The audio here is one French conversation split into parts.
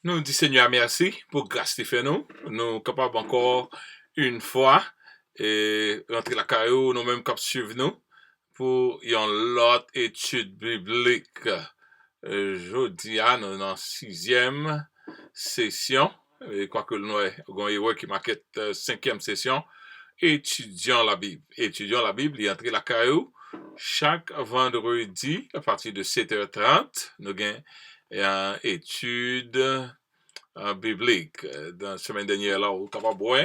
Nous disons Seigneur merci pour grâce que tu fais nous. Nous sommes capables encore une fois et rentrer la caillou, nous mêmes cap suivre nous pour une autre étude biblique. Jeudi, nous dans sixième session. Et quoique nous avons qui marque cinquième session, étudions la Bible. Étudions la Bible, il entre la caillou chaque vendredi à partir de 7h30. Nous avons une étude biblique. Dans la semaine dernière, là, on est capable de voir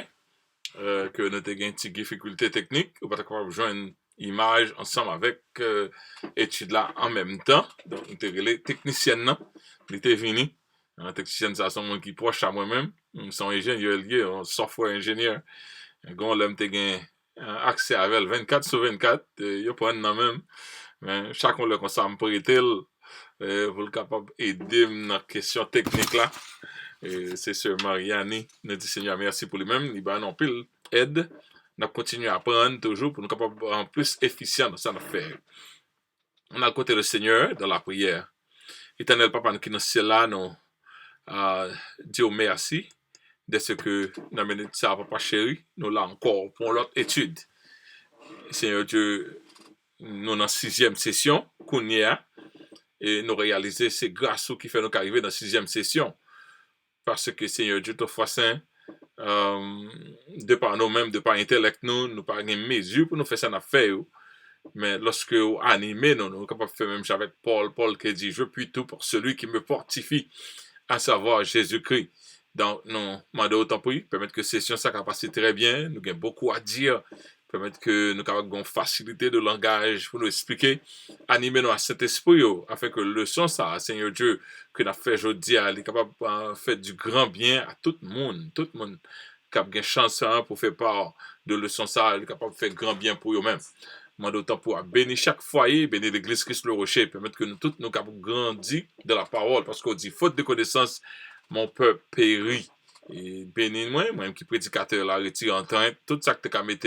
que nous avons une petite difficulté technique. On est capable de joindre une image ensemble avec l'étude là en même temps. Donc, nous avons les techniciens, ils étaient venus. Les techniciens, ça sont qui proches à moi-même. Ils sont ingénieurs liés, software ingénieur. Quand on a accès à elle 24/24, ils prennent dans même. Mais chacun le conseille pour être pour le capable d'aider dans la question technique là. C'est Sœur Mariani, nous dit Seigneur merci pour lui-même, il va nous pile aide, nous continuons à apprendre toujours pour nous capables en plus efficient dans ça faire. On a le côté le Seigneur dans la prière. Éternel Papa, nous qui nous sommes là, nous Dieu merci de ce que nous avons ça, Papa chéri, nous là encore pour l'autre étude. Seigneur Dieu, nous dans la sixième session, qu'on y a, et nous réaliser c'est grâce qui fait nous arriver dans la sixième session. Parce que Seigneur Dieu, toi, saint, de par nous-mêmes, de par l'intellect, nous n'avons pas une mesure pour nous faire ça dans faire. Mais lorsque nous animons, nous sommes capables de faire même avec Paul qui dit, je puis tout pour celui qui me fortifie, à savoir Jésus-Christ. Donc, nous demandons autant pour lui, permettre que session ça passe très bien, nous avons beaucoup à dire, permettre que nous avons une facilité de langage pour nous expliquer, animer nous à cet esprit, afin que le son ça, Seigneur Dieu, que nous avons fait aujourd'hui, il est capable de faire du grand bien à tout le monde qui a une chance pour faire part de leçon ça, il est capable de faire grand bien pour eux-mêmes. Moi, d'autant pour bénir chaque foyer, bénir l'église Christ le Rocher, permettre que nous tous nous capables grandir de la parole, parce qu'on dit, faute de connaissance, mon peuple périt. Et bénis moi qui prédicateur la retire en train, tout ça que tu as mis,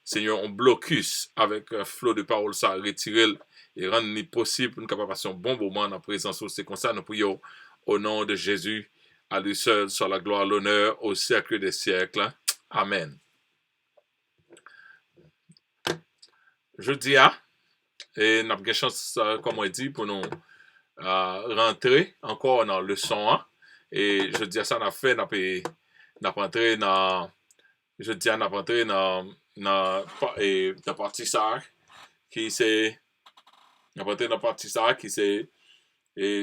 Seigneur, on blocus avec un flot de paroles, ça retirer et rendre possible pour nous capables passer un bon moment dans la présence. C'est comme ça, nous prions au nom de Jésus, à lui seul, soit la gloire, l'honneur, au siècle des siècles. Amen. Je dis et nous avons une chance, comme on dit, pour nous rentrer encore dans le leçon 1. Et je dis ça, on a fait, on a rentré dans, je dis, on a rentré dans la partie ça, qui c'est, on a rentré dans la partie ça, qui c'est,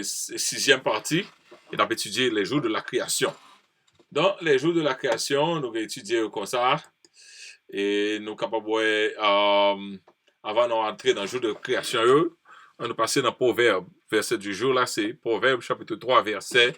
sixième partie, et on a étudié les jours de la création. Dans les jours de la création, nous avons étudié comme ça, et nous sommes capables de avant d'entrer dans le jour de création, on est passé dans Proverbe. Verset du jour, là, c'est Proverbe chapitre 3, verset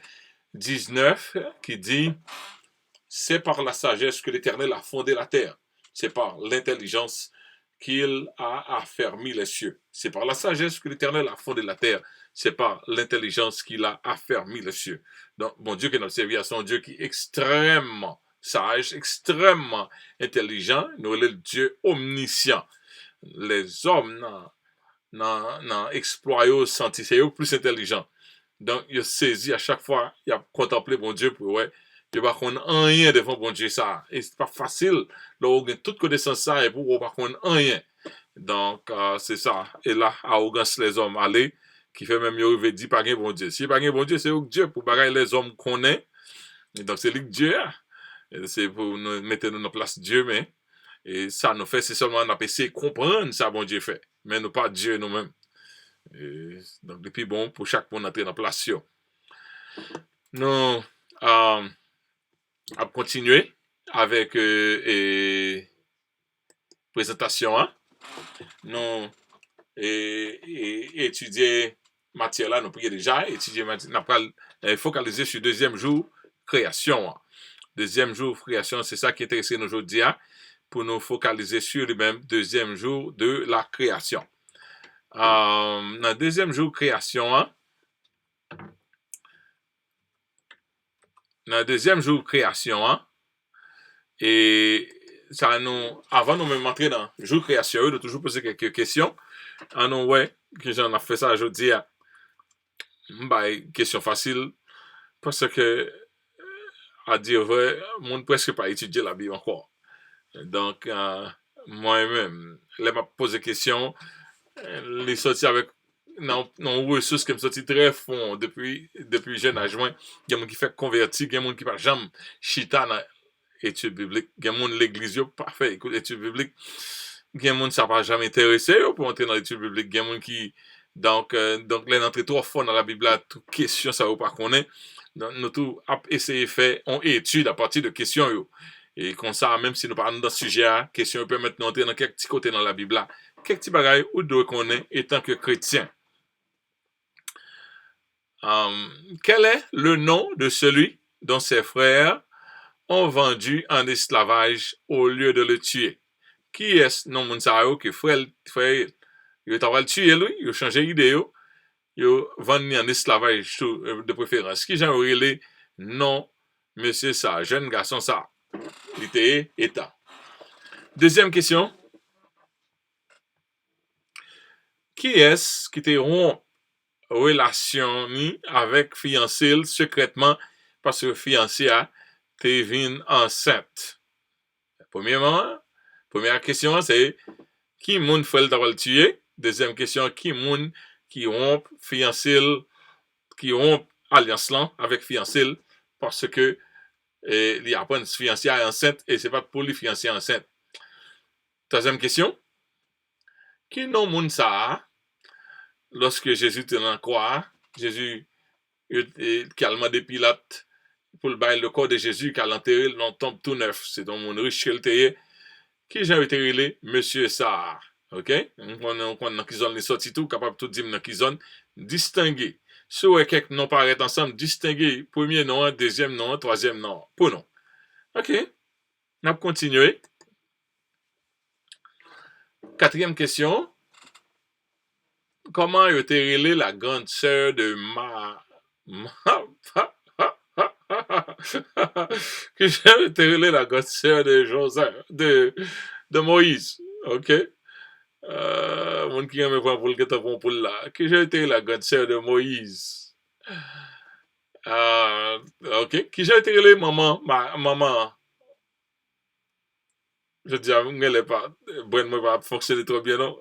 19, qui dit « C'est par la sagesse que l'Éternel a fondé la terre. C'est par l'intelligence qu'il a affermi les cieux. C'est par la sagesse que l'Éternel a fondé la terre. C'est par l'intelligence qu'il a affermi les cieux. » Donc, mon Dieu qui nous servi à son Dieu qui est extrêmement sage, extrêmement intelligent. Nous sommes le Dieu omniscient. Les hommes n'ont exploité senti c'est eux plus intelligents. Donc ils saisi à chaque fois, ils ont contemplé bon Dieu pour ouais, ils pas connaître rien devant bon Dieu ça. Et c'est pas facile là on a toute connaissance ça et pour pas connaître rien. Donc c'est ça. Et là arrogance les hommes aller qui fait même ils dit pas gain bon Dieu. Si pas gain bon Dieu, c'est Dieu pour bagaille les hommes connaît. Et donc c'est lui Dieu. Et c'est pour nous mettre nous en place Dieu mais et ça nous fait, c'est seulement on a essayé de comprendre ça, bon Dieu fait. Mais nous pas Dieu nous-mêmes. Donc, depuis bon, pour chaque monde entrer dans la place. Nous allons continuer avec présentation. Hein? Nous étudier matière là, nous prions déjà, étudier matière, nous focaliser sur le deuxième jour, création. Hein? Deuxième jour, création, c'est ça qui est intéressant aujourd'hui. Hein? Pour nous focaliser sur le même deuxième jour de la création. Dans le deuxième jour de création, hein, et ça nous, avant de même entrer dans le jour de création, nous toujours poser quelques questions. Nous, ouais, que j'en ai fait ça aujourd'hui, question facile. parce que, à dire vrai, moun presque pas étudié la Bible encore. Donc, moi-même, là, m'a posé question, les sorti avec non ressources qui me sorti très fond depuis jeune âge. Il y a des gens qui fait convertir, il y a des gens qui pas jamais chita dans l'étude biblique, il y a des gens l'église pas fait écoute l'étude biblique, il y a des gens qui ça pas jamais intéressé pour entrer dans l'étude biblique, il y a des gens qui donc les entrer trop fort dans la Bible là, toute question ça ou pas connaît. Nous tout essayer faire on étude à partir de questions yo. Et comme ça, même si nous parlons dans ce sujet, question permet de nous entrer dans quelques petits côtés dans la Bible là, quelques petits bagages ou doit connaître étant que chrétien. Quel est le nom de celui dont ses frères ont vendu en esclavage au lieu de le tuer? Qui est-ce non moun sa yo que frère il t'a le tuer lui, il a changé d'idée il a vendu en esclavage de préférence. Qui j'en relé non monsieur ça, jeune garçon ça. Il était état. Deuxième question. Qui est-ce qui te rompt relation avec fiancé secrètement parce que fiancé a te vin enceinte? Première question, c'est qui moun fait le tuer? Deuxième question, qui moun qui rompt fiancé, qui rompt alliance là avec fiancé parce que il y a pas une fiancée enceinte et c'est pas pour les fiancés enceinte. Troisième question, qui non moun ça lorsque Jésus était dans la croix, Jésus qui a demandé Pilate pour le bail le corps de Jésus qui a enterré dans tombe tout neuf, c'est dans mon riche qui j'ai été relé monsieur ça. OK? On dans qui zone les sorti tout capable tout dire dans qui zone distinguer. Si quelques noms paraissent ensemble, distinguer premier nom, deuxième nom, troisième nom, pour nom. OK? On va continuer. Quatrième question. Comment a été relé la grande sœur de que j'ai été relé la grande sœur de Joseph, de Moïse. OK? Mon qui aime pas pour le guet-apens pour là. Que j'ai été la grande sœur de Moïse. OK? Qui j'ai été relé maman. Je dis, elle n'est pas, Brent ne va pas fonctionner trop bien, non?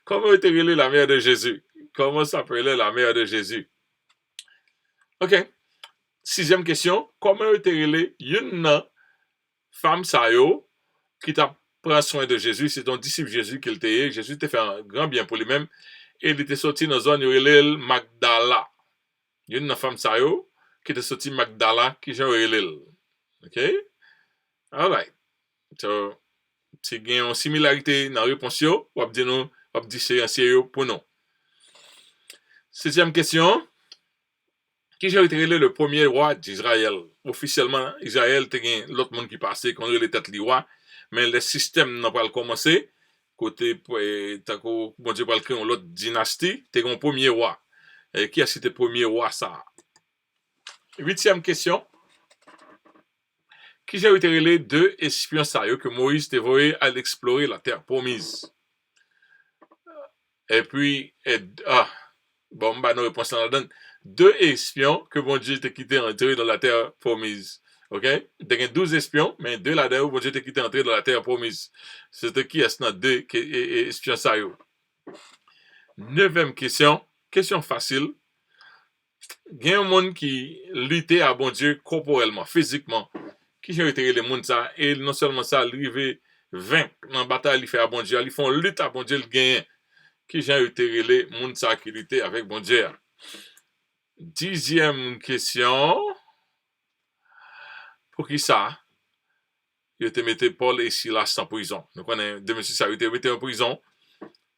Comment était relée la mère de Jésus? Comment s'appelait la mère de Jésus? OK. Sixième question. Comment était relée une femme sayo qui t'a pris soin de Jésus? C'est ton disciple Jésus qui était. Jésus t'a fait un grand bien pour lui-même. Et il était sorti dans une zone relée Magdala. Une femme sayo qui était sorti Magdala qui j'ai relée. OK? All right. So, si il y a une similarité dans la réponse, on va dire c'est pour nous. Septième question. Qui j'ai été le premier roi d'Israël? Officiellement, Israël, il y a l'autre monde qui passait, qu'on a les têtes les rois, mais le système n'a pas commencé. Côté, bon Dieu, pas créer l'autre dynastie, tu es un premier roi. Et qui a cité premier roi ça? Huitième question. Qui j'ai été les deux espions sérieux que Moïse dévoyé à explorer la terre promise. Et puis, bon, bah, nos réponses la donne. Deux espions que bon Dieu t'a quitté entrer dans la terre promise. OK? Il y a 12 espions, mais deux là-dedans, bon Dieu t'a quitté entrer dans la terre promise. C'était qui est-ce dans deux espions sérieux? Neuvième question. Question facile. Il y a un monde qui luttait à bon Dieu corporellement, physiquement. Qui j'ai été les monde ça et non seulement ça arrivé 20 dans bataille il fait à bon Dieu ils font lutte à bon Dieu le gagne qui j'ai été les monde ça qui luttait avec bon Dieu. Dixième question pour qui ça il était mis Paul et Silas en prison donc on est 2006 a été mis en prison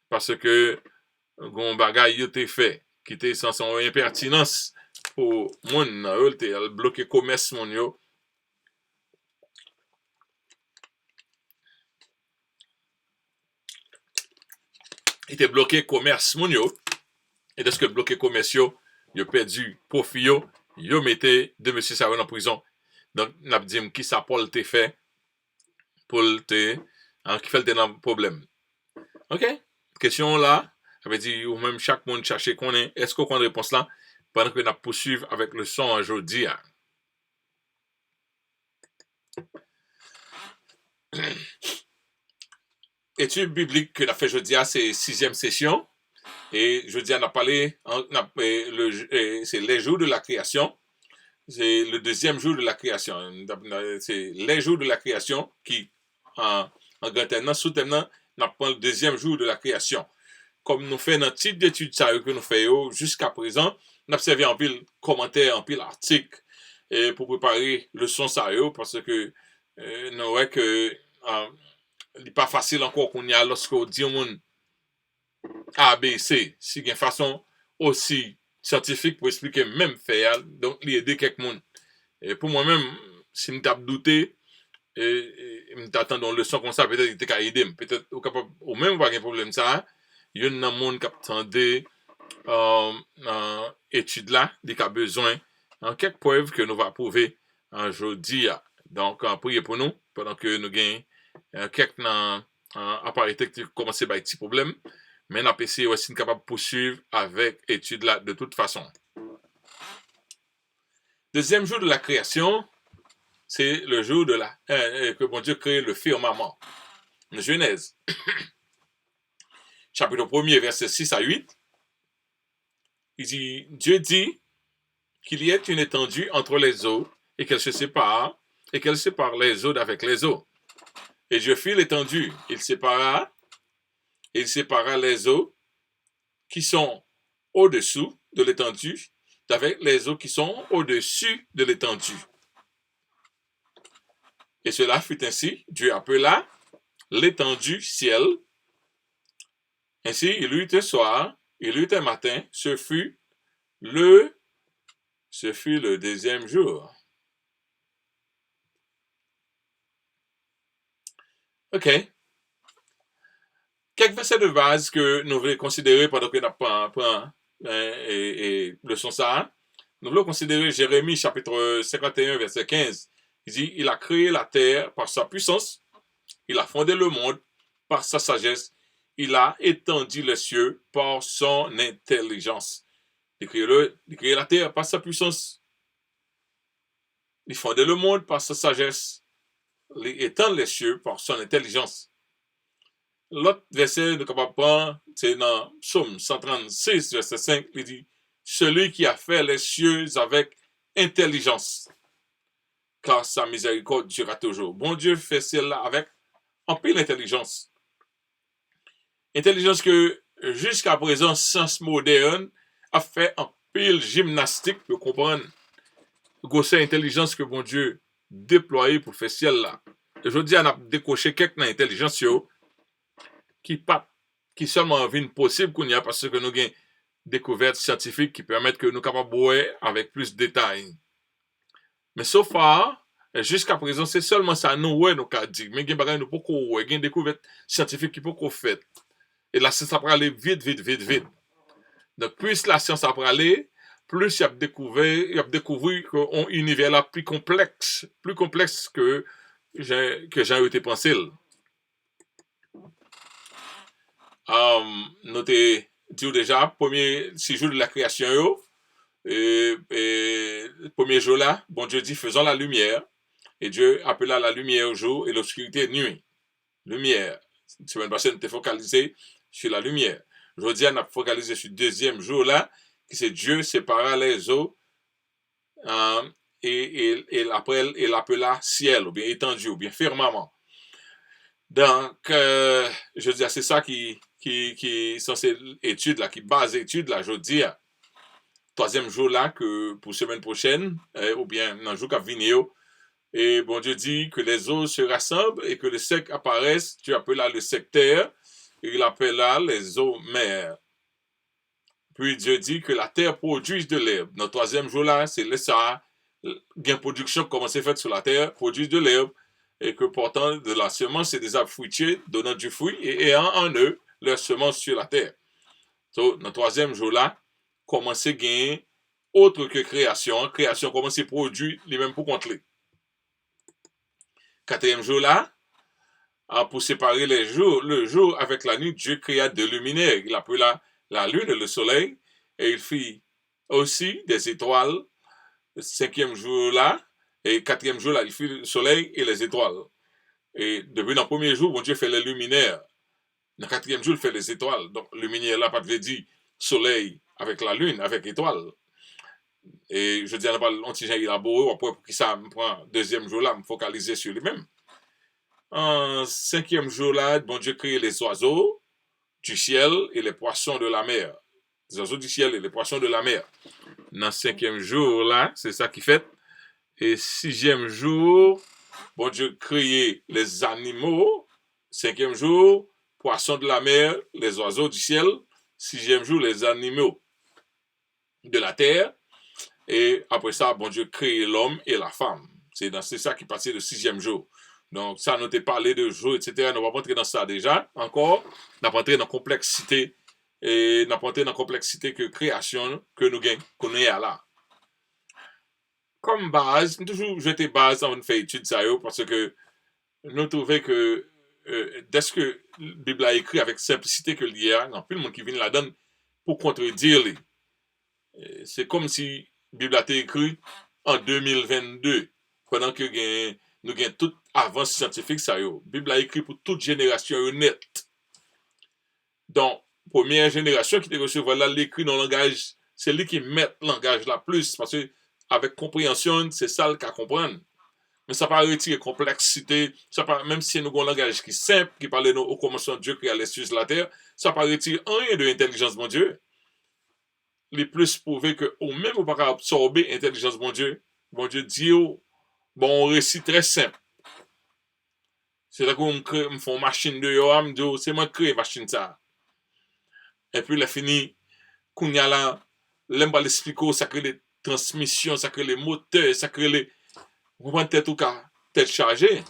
parce que gon bagay il était fait qui était sans son impertinence pour monde il était bloqué commerce mon yo. Il était bloqué commerce moun yo et de ce que bloqué commerce yo perdu profit yo mettait de monsieur Saron en prison donc n'a dit qui ça Paul te fait pour te qui fait le dans problème. OK? Question là, ça veut dire ou même chaque monde chercher connaît est-ce qu'on connaît réponse là pendant que nous poursuivons avec le son aujourd'hui. Étude biblique que nous avons fait aujourd'hui, c'est 6e session. Et jeudi, on a parlé, c'est les jours de la création. C'est le deuxième jour de la création. C'est les jours de la création qui, en grand terme, sous-terme, on apprend le deuxième jour de la création. Comme nous faisons notre titre d'étude que nous faisons jusqu'à présent, nous avons servi en pile commentaires, en pile articles pour préparer le son parce que nous voyons que il n'est pas facile encore qu'on y a lorsqu'on dit au monde A, B, C, si il y a une façon aussi scientifique pour expliquer même faire, donc il aider quelqu'un. Et pour moi-même, si je tape douter, et je t'attends le son comme ça, peut-être qu'il t'a aidé, peut-être au même pas de problème ça, il y a un monde qui attendait étude là, qui a besoin en quelques preuves que nous va prouver aujourd'hui. Donc, priez pour nous pendant que nous gagnons quelques appareils techniques qui commencent à avoir des petits problèmes. Mais on a essayé aussi capable de poursuivre avec l'étude là de toute façon. Deuxième jour de la création, c'est le jour de que bon Dieu crée le firmament. Genèse, chapitre 1er, verset 6 à 8. Il dit, Dieu dit qu'il y ait une étendue entre les eaux et qu'elle se sépare les eaux d'avec les eaux. Et Dieu fit l'étendue, il sépara les eaux qui sont au-dessous de l'étendue d'avec les eaux qui sont au-dessus de l'étendue. Et cela fut ainsi. Dieu appela l'étendue ciel. Ainsi, il eut un soir, il eut un matin, ce fut le deuxième jour. OK. Quelques versets de base que nous voulons considérer pendant que nous apprenons le son ça. Nous voulons considérer Jérémie chapitre 51 verset 15. Il dit, il a créé la terre par sa puissance, il a fondé le monde par sa sagesse, il a étendu les cieux par son intelligence. Il a créé la terre par sa puissance, il a fondé le monde par sa sagesse, il étend les cieux par son intelligence. L'autre verset de capable c'est dans Psaume 136, verset 5, il dit, celui qui a fait les cieux avec intelligence, car sa miséricorde durera toujours. Bon Dieu fait cela avec en pile intelligence. Intelligence que jusqu'à présent, science moderne a fait en pile gymnastique pour comprendre grosse intelligence que bon Dieu déployé pour faire ciel là. Aujourd'hui, on a décoché quelques intelligence qui seulement vient possible qu'on y a parce que nous avons des découvertes scientifiques qui permettent que nous capables de voir avec plus de détails. Mais so far, jusqu'à présent, c'est seulement ça nous ouais nous qu'a dit. Mais il y a nous beaucoup ouais, il y a des découvertes scientifiques qui beaucoup faites. Et la science après aller vite. Donc plus la science après aller, plus il y a découvert qu'on univers là plus complexe que j'ai été pensé. Nous t'ai dit déjà, premier 6 jours de la création, premier jour là, bon Dieu dit faisons la lumière, et Dieu appela la lumière jour et l'obscurité nuit. Lumière. Semaine passée, nous t'ai focalisé sur la lumière. Aujourd'hui, on a focalisé sur le deuxième jour là, qui c'est Dieu sépara les eaux et l'appela ciel, ou bien étendu, ou bien firmament. Donc, je dis, c'est ça qui sont ces études là, qui base études là, je dis, troisième jour là, que pour semaine prochaine, ou bien dans le jour qui venir, et bon Dieu dit que les eaux se rassemblent et que le sec apparaissent, tu appelles le secteur, et il appela les eaux mers. Puis Dieu dit que la terre produise de l'herbe. Dans le troisième jour là, c'est le Sahara, gain production commence à faire sur la terre, produise de l'herbe, et que portant de la semence, c'est des arbres fruitiers, donnant du fruit, et ayant en eux leur semence sur la terre. So, dans le troisième jour là, commencer à gagner autre que création. Création commence à produire les mêmes pour contrer. Quatrième jour là, pour séparer le jour avec la nuit, Dieu créa deux luminaires. Il appela la lune et le soleil, et il fit aussi des étoiles. Le cinquième jour là, et quatrième jour là, il fait le soleil et les étoiles. Et depuis le premier jour, bon Dieu fait les luminaires. Dans le quatrième jour, il fait les étoiles. Donc, luminaire là, pas de dire soleil avec la lune, avec étoiles. Et je dis, on n'a pas l'antigène élaboré, après, pour qui ça me prend deuxième jour là, me focaliser sur lui-même. En cinquième jour là, bon Dieu crée les oiseaux du ciel et les poissons de la mer. Les oiseaux du ciel et les poissons de la mer. Dans le cinquième jour là, c'est ça qui fait. Et sixième jour, bon Dieu crée les animaux. Cinquième jour, poissons de la mer, les oiseaux du ciel. Sixième jour, les animaux de la terre. Et après ça, bon Dieu crée l'homme et la femme. C'est ça qui passait le sixième jour. Donc, ça, nous t'ai parlé de jours, etc. On va pas rentrer dans ça déjà, encore. On va rentrer dans la complexité. Et on va rentrer dans la complexité que création que nous gagnons, qu'on est là. Comme base, toujours jeter base avant de faire étude ça, parce que nous trouvons que dès que la Bible a écrit avec simplicité que l'il y a, il y a plus de monde qui vient là-dedans pour contredire. C'est comme si la Bible a été écrite en 2022, pendant que nous avons toute avance scientifique. La Bible a écrit pour toute génération honnête. Donc, première génération qui te recevoir là, l'écrit dans le langage, c'est lui qui met le langage là plus, parce que avec compréhension, c'est ça le cas comprendre. Mais ça ne pas retirer complexité, ça pas, même si nous avons un langage qui est simple, qui parle au commencement de Dieu créa les cieux et la terre, ça ne pas retirer rien de l'intelligence de mon Dieu. Les plus prouvé que ou même ou pas absorber l'intelligence de mon Dieu dit, bon, récit très simple. C'est là qu'on me fait une machine de yo, me dit, c'est moi qui crée une machine ça. Et puis, la fini, qu'on y a là, l'aime pas l'expliquer, ça crée les transmissions, ça crée les moteurs, ça crée les. Vous comprenez tête ou cas, tête chargée.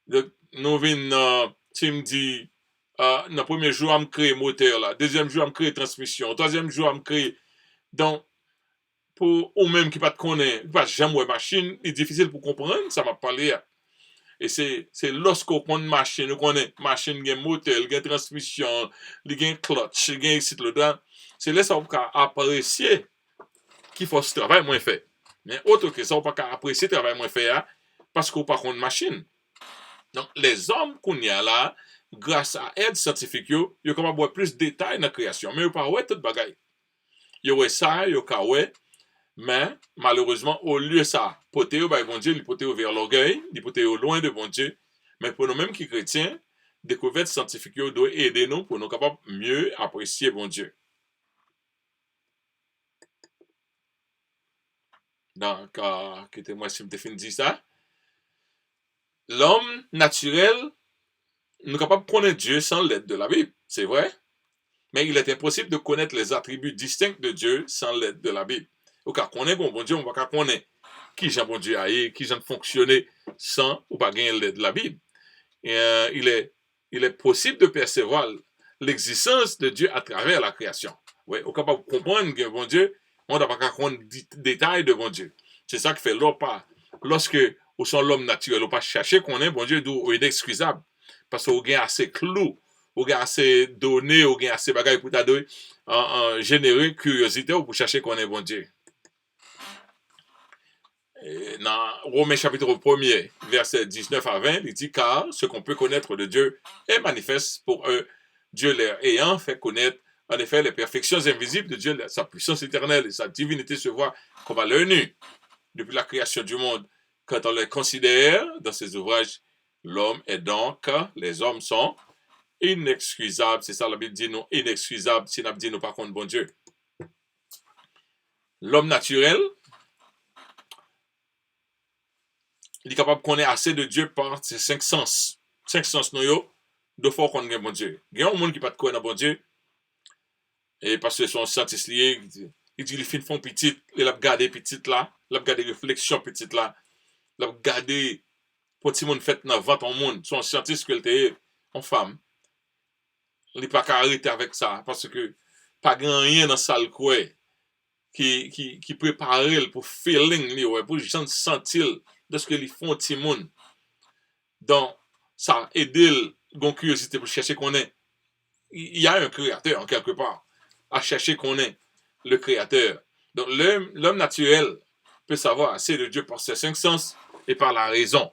Nous venons, tu me dis, dans le premier jour, on me crée moteur là, deuxième jour, on me crée transmission, troisième jour, on me crée. Donc, pour ou même qui pas te connaît, pas jamais machine, c'est difficile pour comprendre, ça m'a parlé. Et c'est lorsqu'on connaît machine, on connaît machine, il y a moteur, il y a transmission, il y a clutch, il y a ici le dedans. C'est là ça on peut apprécier qu'il faut ce travail moins fait. Mais autre que ça, on peut apprécier le travail moins fait parce qu'on pas connaît machine. Donc les hommes qu'on y a là, grâce à l'aide scientifique, ils ont capable plus de détails dans la création, mais ils pas ouais tout bagaille. Ils ouais ça, ils ouais. Mais, malheureusement, au lieu de ça, poter bon Dieu, il poter vers l'orgueil, il poter loin de bon Dieu. Mais pour nous-mêmes qui chrétiens, découverte scientifique doit aider nous pour nous capables mieux apprécier bon Dieu. Donc, quittez-moi si je me dis ça. L'homme naturel, nous sommes capables de connaître Dieu sans l'aide de la Bible, c'est vrai. Mais il est impossible de connaître les attributs distincts de Dieu sans l'aide de la Bible. Au cas qu'on est bon Dieu, on va connaître qui Jean bon Dieu a qui Jean fonctionner sans ou pas gagner l'aide de la Bible. Et, il est possible de percevoir l'existence de Dieu à travers la création. Ouais, au cas de comprendre que bon Dieu, on n'a pas comprendre détails de bon Dieu. C'est ça qui fait l'homme pas. Lorsque au son l'homme naturel, on pas chercher qu'on est bon Dieu, d'où il est inexcusable. Parce qu'on gagne assez clou, on gagne assez données, on gagne assez bagages pour t'aider en générer curiosité ou pour chercher qu'on est bon Dieu. Dans Romains chapitre 1er, verset 19 à 20, il dit car ce qu'on peut connaître de Dieu est manifeste pour eux, Dieu leur ayant fait connaître en effet les perfections invisibles de Dieu, sa puissance éternelle et sa divinité se voient comme à l'œil nu depuis la création du monde. Quand on les considère dans ses ouvrages, l'homme est donc, les hommes sont inexcusables. C'est ça la Bible dit, non, inexcusables, si nous dit nous par contre bon Dieu. L'homme naturel, il est capable de connaître assez de Dieu par ses cinq sens. Cinq sens, nous, de fois qu'on a bon Dieu. Il y a un monde qui n'a pas de connaître bon Dieu. Et parce que son scientiste lié, il dit, il fait une petite, il a gardé petite là, il a gardé réflexion petite là, il a gardé petit monde fait dans 20 en monde. Son scientiste qu'il était en femme. Il n'est pas qu'à arrêter avec ça. Parce que pas grand rien dans ça le quoi qui prépare pour feeling, pour les gens sentir de ce que les font petit monde. Donc, ça aide la curiosité pour chercher qu'on est. Il y a un créateur en quelque part, à chercher qu'on est le créateur. Donc, l'homme naturel peut savoir assez de Dieu par ses cinq sens et par la raison.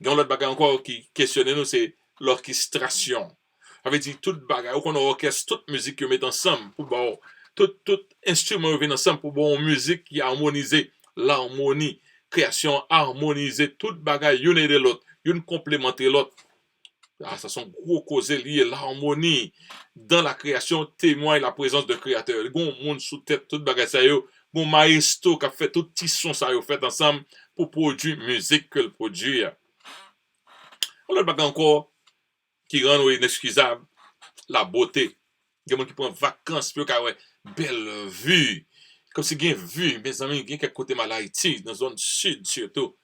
Donc, l'autre bagage encore qui questionne nous, c'est l'orchestration. Ça veut dire toute bagage, qu'on orchestre, toute musique que met ensemble, pour bon, tout instrument vient ensemble pour bon musique qui harmonisée, l'harmonie, création harmonisée, toute bagage, une aide l'autre, une complémenter l'autre. Ah, ça sont gros causes liées, l'harmonie dans la création témoigne la présence de créateur. Gon monde sous tête, toute bagage ça yo, gon maestro qui a fait tout petit son ça yo fait ensemble pour produire musique que le produit. On a encore qui rend inexcusable la beauté. Il y a des gens qui prennent vacances pour avoir belle vue. Comme si il y a une vue, mes amis, il y a quelque côté mal Haïti, dans la zone sud surtout.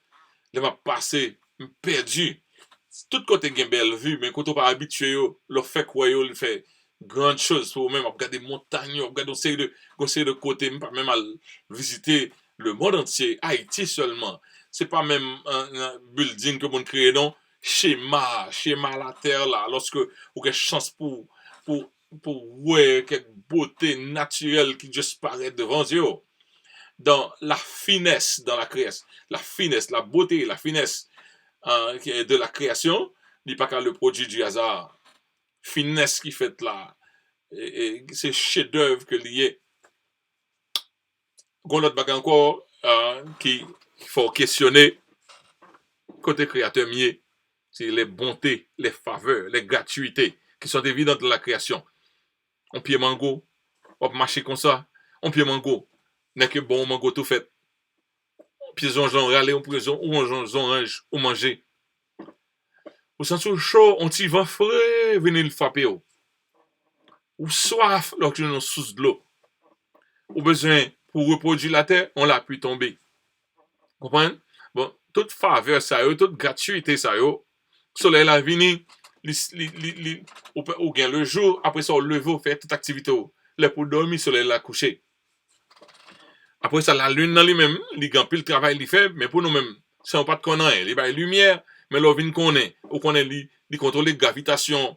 Je m'a passé, perdu. Tout côté il y a une belle vue, mais quand on pas habitué, le fait quoi, il fait grande chose pour même regarder montagnes, regarder une série de côtés, pas même à visiter le monde entier, Haïti seulement. C'est pas même un building que vous créez, non. Schéma la terre là, lorsque vous avez chance pour, pour voir quelque beauté naturelle qui juste paraît devant vous. Dans la finesse, dans la création, la finesse, la beauté, la finesse de la création, il n'y a pas qu'à le produit du hasard. Finesse qui fait là, et c'est chef-d'œuvre que lié. Gon l'autre bagage encore qui faut questionner côté créateur mieux, c'est les bontés, les faveurs, les gratuités qui sont évidentes dans la création. On pied mango, on marcher comme ça, on pied mango, n'est que bon mango tout fait. Pied zonjon râler en prison ou on orange ou manger. Ou sens chaud, on t'y va frais, venir le frapper. Ou soif lorsque nous sous de l'eau. Ou besoin pour reproduire la terre, on l'a pu tomber. Comprenez? Bon, toute faveur ça yo, toute gratuité ça yo, soleil la vini, ou gain le jour, après ça, on lever, fait toute activité. Les pour dormir, soleil la coucher. Après ça, la lune dans lui-même, il gagne plus le travail qu'il fait, mais pour nous-mêmes, si on pas de connaître, il y a une lumière, mais l'on vient connaît, ou connaît, il contrôle la gravitation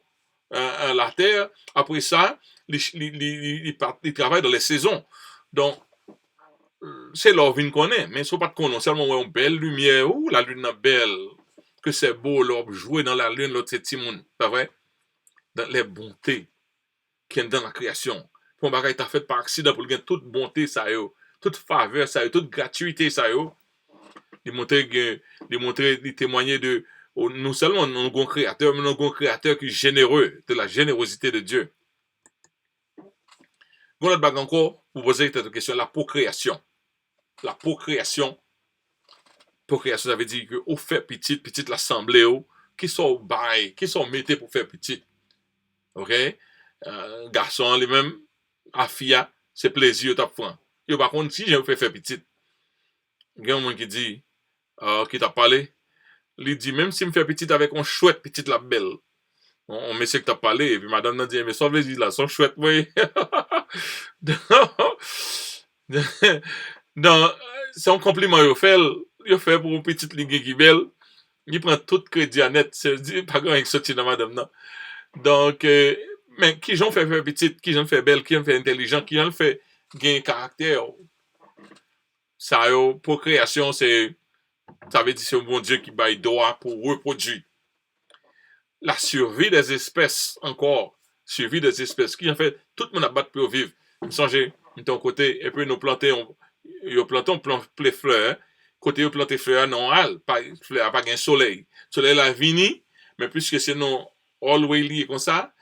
la Terre. Après ça, il travaille dans les saisons. Donc, c'est l'on vient connaît, mais si on pas de connaître, seulement une belle lumière, ou la lune est belle, que c'est beau, l'on jouer dans la lune, l'autre c'est Timoun, pas vrai? Dans les bontés qui sont dans la création. Pour un bagage fait par accident, pour gagner toute bonté, ça y est, toute faveur, ça y est, toute gratuité, ça y est. De témoigner de, non seulement un grand créateur, mais un grand créateur qui est généreux, de la générosité de Dieu. Bon, notre bagage encore, pour poser cette question, la procréation. La procréation, ça veut dire que on fait petite l'assemblée, qui sont bail, qui sont mettés pour faire petit. Ok? Garçon lui-même, à fille, c'est plaisir t'as point. Yo par contre si j'ai fait faire petit, il y a un monde qui dit qui t'a parlé, il dit même si me fait petit avec un chouette petite la belle. On me sait que t'as parlé et puis madame n'a dit mais ça veut dire là son chouette oui. Donc c'est un compliment il fait pour une petite ligue qui belle. Il prend tout crédit à net, c'est pas grand qui sorti dans madame non. Donc mais qui j'en fait faire petite, qui j'en fait belle, qui j'en fait intelligent, qui j'en fait gain caractère. Ça yo procréation c'est ça veut dire c'est un bon Dieu qui baille droit pour reproduire. La survie des espèces encore, survie des espèces qui en fait tout le monde a battu pour vivre. Vous songez de ton côté et puis nous plantons on plante les fleurs, côté on plante fleurs non al, pas fleur pas gain soleil. Soleil la vini, mais puisque c'est non always lié comme ça,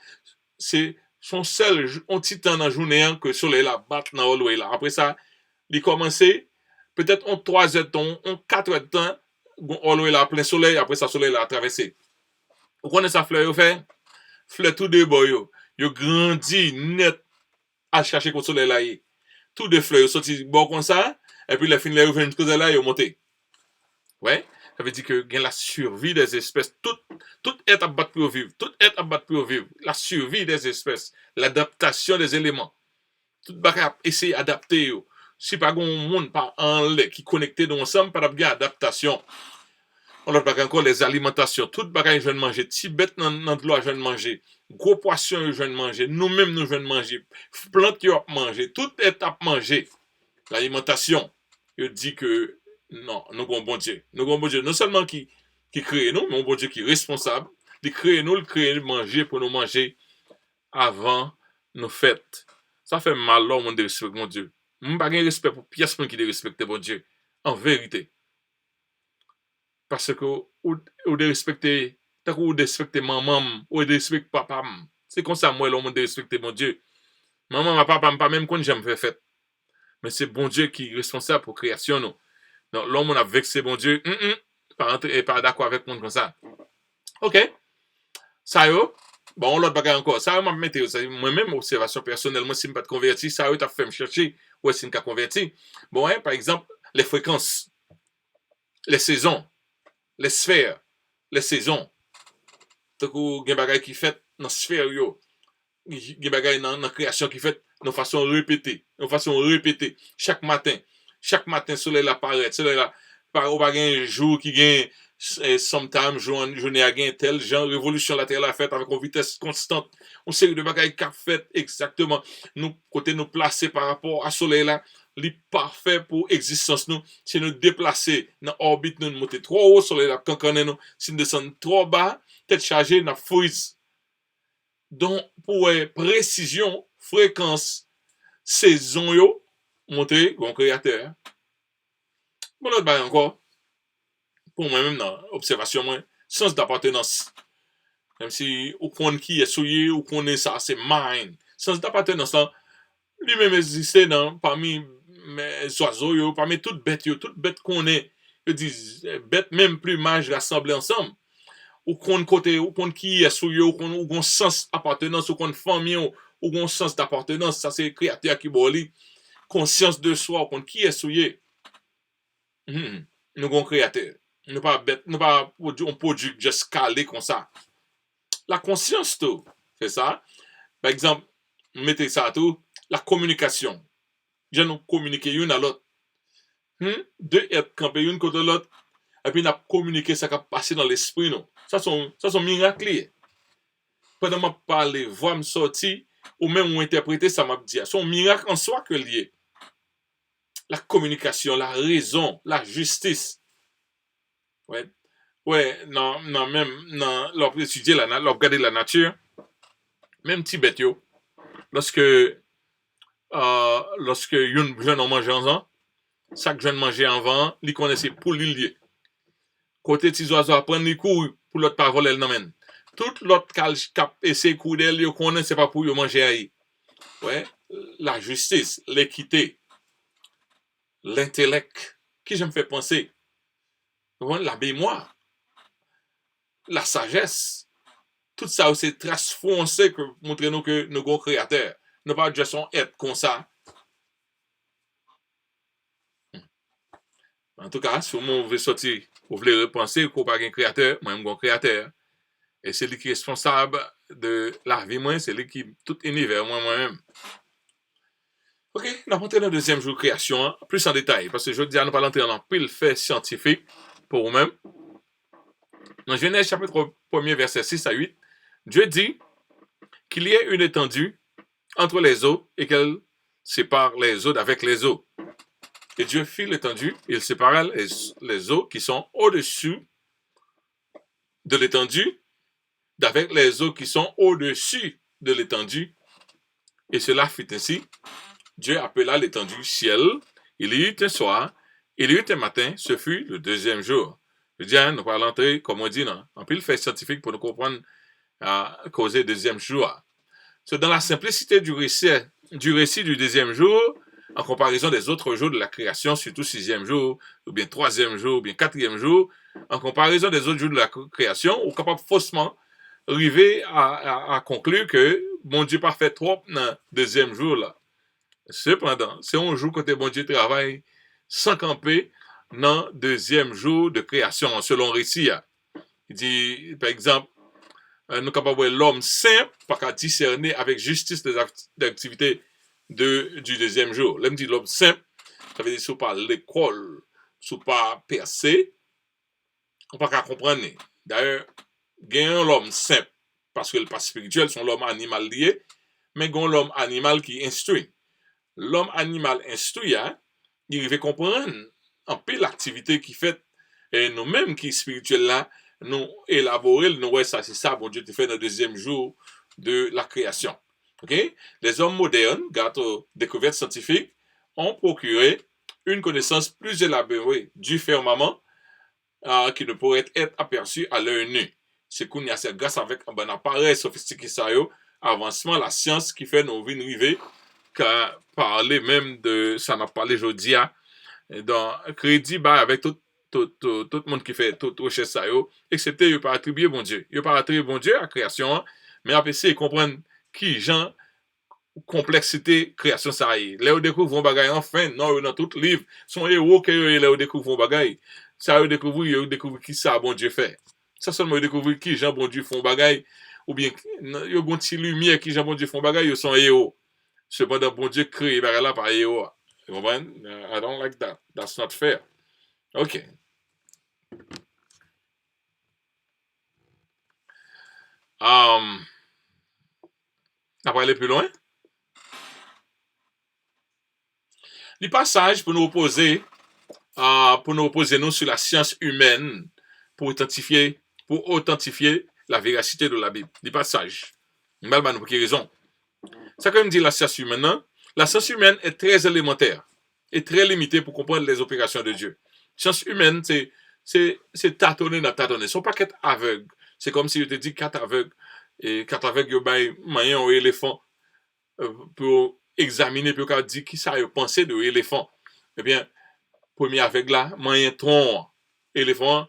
c'est son seul un petit temps dans la journée que soleil la bat dans always là. Après ça, il commence peut-être en 3 heures de temps, en 4 heures de temps, on là plein soleil, après ça soleil là traversé. Vous connaissez sa fleur, vous fait? Fleur tout de boy, yo grandi net à chercher contre soleil là. Tout de fleurs, sorti bon comme ça, et puis les fins là, viennent cause là, yo monté. Ouais? Ça veut dire que la survie des espèces, tout est à battre pour vivre, tout est à battre pour vivre. La survie des espèces, l'adaptation des éléments. Tout bagage essayer d'adapter yo. Si pas un monde pas en lait qui connecté ensemble par rapport à adaptation. On a encore les alimentations, tout bagage je viens de manger, Tibet dans de l'eau je viens de manger, gros poisson je viens de manger, nous-mêmes nous viens de manger, plantes qui ont mangé, tout est à manger. l'alimentation, il dit que non, nous avons un bon Dieu. Nous avons un bon Dieu non seulement qui crée nous, mais un bon Dieu qui est responsable. Il crée nous, il crée manger pour nous manger avant nos fêtes. Ça fait mal l'homme de respecter mon Dieu. Je n'ai pas de respect pour personne qui de respecter mon Dieu. En vérité. Parce que ou de respecter, ou de respecter maman, ou de respecter papa. C'est comme ça, moi, l'homme de respecter mon Dieu. Maman, ma papa, pas même quand j'aime faire fête. Mais c'est bon Dieu qui est responsable pour la création. Non. Donc, l'homme, on a vexé bon Dieu. Pas d'accord avec moi comme ça. OK. Ça y est. Bon, l'autre bagage encore. Ça y est, moi-même, observation personnelle, moi, si je ne suis pas converti, ça y est, tu as fait me chercher où est-ce que je converti. Bon, hein, par exemple, les fréquences, les saisons, les sphères, les saisons. Donc, il y a des bagages qui fait dans la sphère, il y a des bagages dans la création qui fait de façon répétée. Chaque matin, le soleil apparaît. Le soleil là, par au un jour qui gagne, sometimes, journée à gain tel, genre, révolution la terre la fait avec une vitesse constante. On sait de bagages qui fait exactement, nous, côté nous placer par rapport à soleil là, li parfait pour existence nous. Si nous déplacer dans orbite, nous monter trop haut, soleil là, quand nous, si nous descendons trop bas, tête chargée, nous freeze. Donc, pour précision, fréquence, saison, yo, montrer un créateur. Bon, l'autre bail encore, pour moi-même, dans l'observation, sens d'appartenance. Même si, ou qu'on qui est souillé, ou qu'on est ça, c'est mine. Sens d'appartenance, là, lui-même existe parmi mes oiseaux, yo, parmi toutes bêtes qu'on est. Je dis, bêtes même plumage rassemblées ensemble. Ou qu'on côté, ou qu'on qui est souillé, ou qu'on sens d'appartenance, ou qu'on famille, ou qu'on sens d'appartenance, ça c'est créateur qui boli. Conscience de soi, ou qu'on qui est souillé. Nous avons créateur. Nous pas bête, nous pas un produit juste calé comme ça. La conscience, tout, c'est ça. Par exemple, mettez ça tout, la communication. Je nous communiquer une à l'autre. Deux être campés une contre l'autre. Et puis, nous communiquer ça qui a passé dans l'esprit, non. Ça sont miracles. Pendant que je parle, voix me sortir, ou même interpréter, ça m'a dit. C'est un miracle en soi que lié. La communication, la raison, la justice. Ouais, non, même, non, lorsque étudier regarder la nature, même Tibet, lorsque une jeune en mange en chaque jeune mangeait avant, il connaissait pour l'île. Côté petits oiseaux apprendre les coups pour l'autre parole elle n'amène. Tout l'autre cap essaie coups d'elle, il connaît c'est pas pour manger aïe. Ouais, la justice, l'équité, l'intellect, qui je me fais penser, la mémoire, la sagesse, tout ça aussi trace foncée que montrer nous que nous sommes créateurs. Nous pas juste être comme ça. En tout cas, si vous voulez sortir, vous voulez repenser qu'on pas un créateur, moi je suis un créateur. Et c'est lui qui est responsable de la vie, moi, c'est lui qui tout univers, moi-même. Ok, nous allons entrer dans le deuxième jour de création, hein, plus en détail, parce que je dis à nous pas entrer dans pile fait scientifique pour vous-même. Dans Genèse chapitre 1er, verset 6 à 8, Dieu dit qu'il y ait une étendue entre les eaux et qu'elle sépare les eaux d'avec les eaux. Et Dieu fit l'étendue, il sépara les eaux qui sont au-dessus de l'étendue d'avec les eaux qui sont au-dessus de l'étendue. Et cela fut ainsi. Dieu appela l'étendue ciel. Il y eut un soir, il y eut un matin, ce fut le deuxième jour. Je dis, nous allons entrer, comme on dit, en pile fait scientifique pour nous comprendre à causer le deuxième jour. C'est dans la simplicité du récit du deuxième jour, en comparaison des autres jours de la création, surtout sixième jour, ou bien troisième jour, ou bien quatrième jour, en comparaison des autres jours de la création, on est capable faussement arriver à conclure que bon Dieu pas fait trop dans le deuxième jour là. Cependant, c'est un jour que bon Dieu travaille sans camper dans le deuxième jour de création, selon le récit. Il dit, par exemple, nous sommes capables de voir l'homme simple, pas qu'à discerner avec justice les activités du deuxième jour. L'homme dit l'homme simple, ça veut dire sous pas l'école, sous pas percé, on pas qu'à comprendre. D'ailleurs, gagne l'homme simple, parce que le pas spirituel, sont l'homme animal lié, mais gagne l'homme animal qui instruit. L'homme animal instruit, il arrive comprendre en peu l'activité qui fait et nous-mêmes qui spirituels là, nous élaborer, nous ouais ça c'est ça, bon Dieu te fait dans le deuxième jour de la création. OK? Les hommes modernes, grâce aux découvertes scientifiques, ont procuré une connaissance plus élaborée du firmament qui ne pourrait être aperçu à l'œil nu. C'est qu'on y a cette grâce avec un appareil sophistiqué ça avancement la science qui fait nos vies arriver qu'à parler même de ça n'a parlé aujourd'hui dans crédit bah avec tout le monde qui fait toute recherche ça excepté il pas attribuer bon Dieu. Il pas attribuer bon Dieu à la création mais après essayer comprendre qui gens complexité création ça y est. Là, on découvre un bagage enfin, non, dans tout livre, son héros que là, on découvre un bagage. Ça, on découvre qui ça, bon Dieu fait. Ça seulement, on découvre qui Jean bon Dieu font bagage, ou bien, il y a une petite lumière qui Jean bon Dieu font bagage, ils sont héros. Cependant, bon Dieu crée bagage là par héros. Vous comprenez? I don't like that. That's not fair. OK. On va aller plus loin. Les passages pour nous opposer nous sur la science humaine pour authentifier la véracité de la Bible. Les passages. Malman, pour quelle raison? Ça, comme dit la science humaine, hein? La science humaine est très élémentaire et très limitée pour comprendre les opérations de Dieu. La science humaine, c'est tâtonner, tâtonner. Son paquet aveugle. C'est comme si je te dis 4 aveugles. Et 4 aveugles, ils ont moyen au éléphant pour examiner, pour dire qui ça a pensé de l'éléphant. Eh bien, premier aveugle là, moyen tronc, éléphant.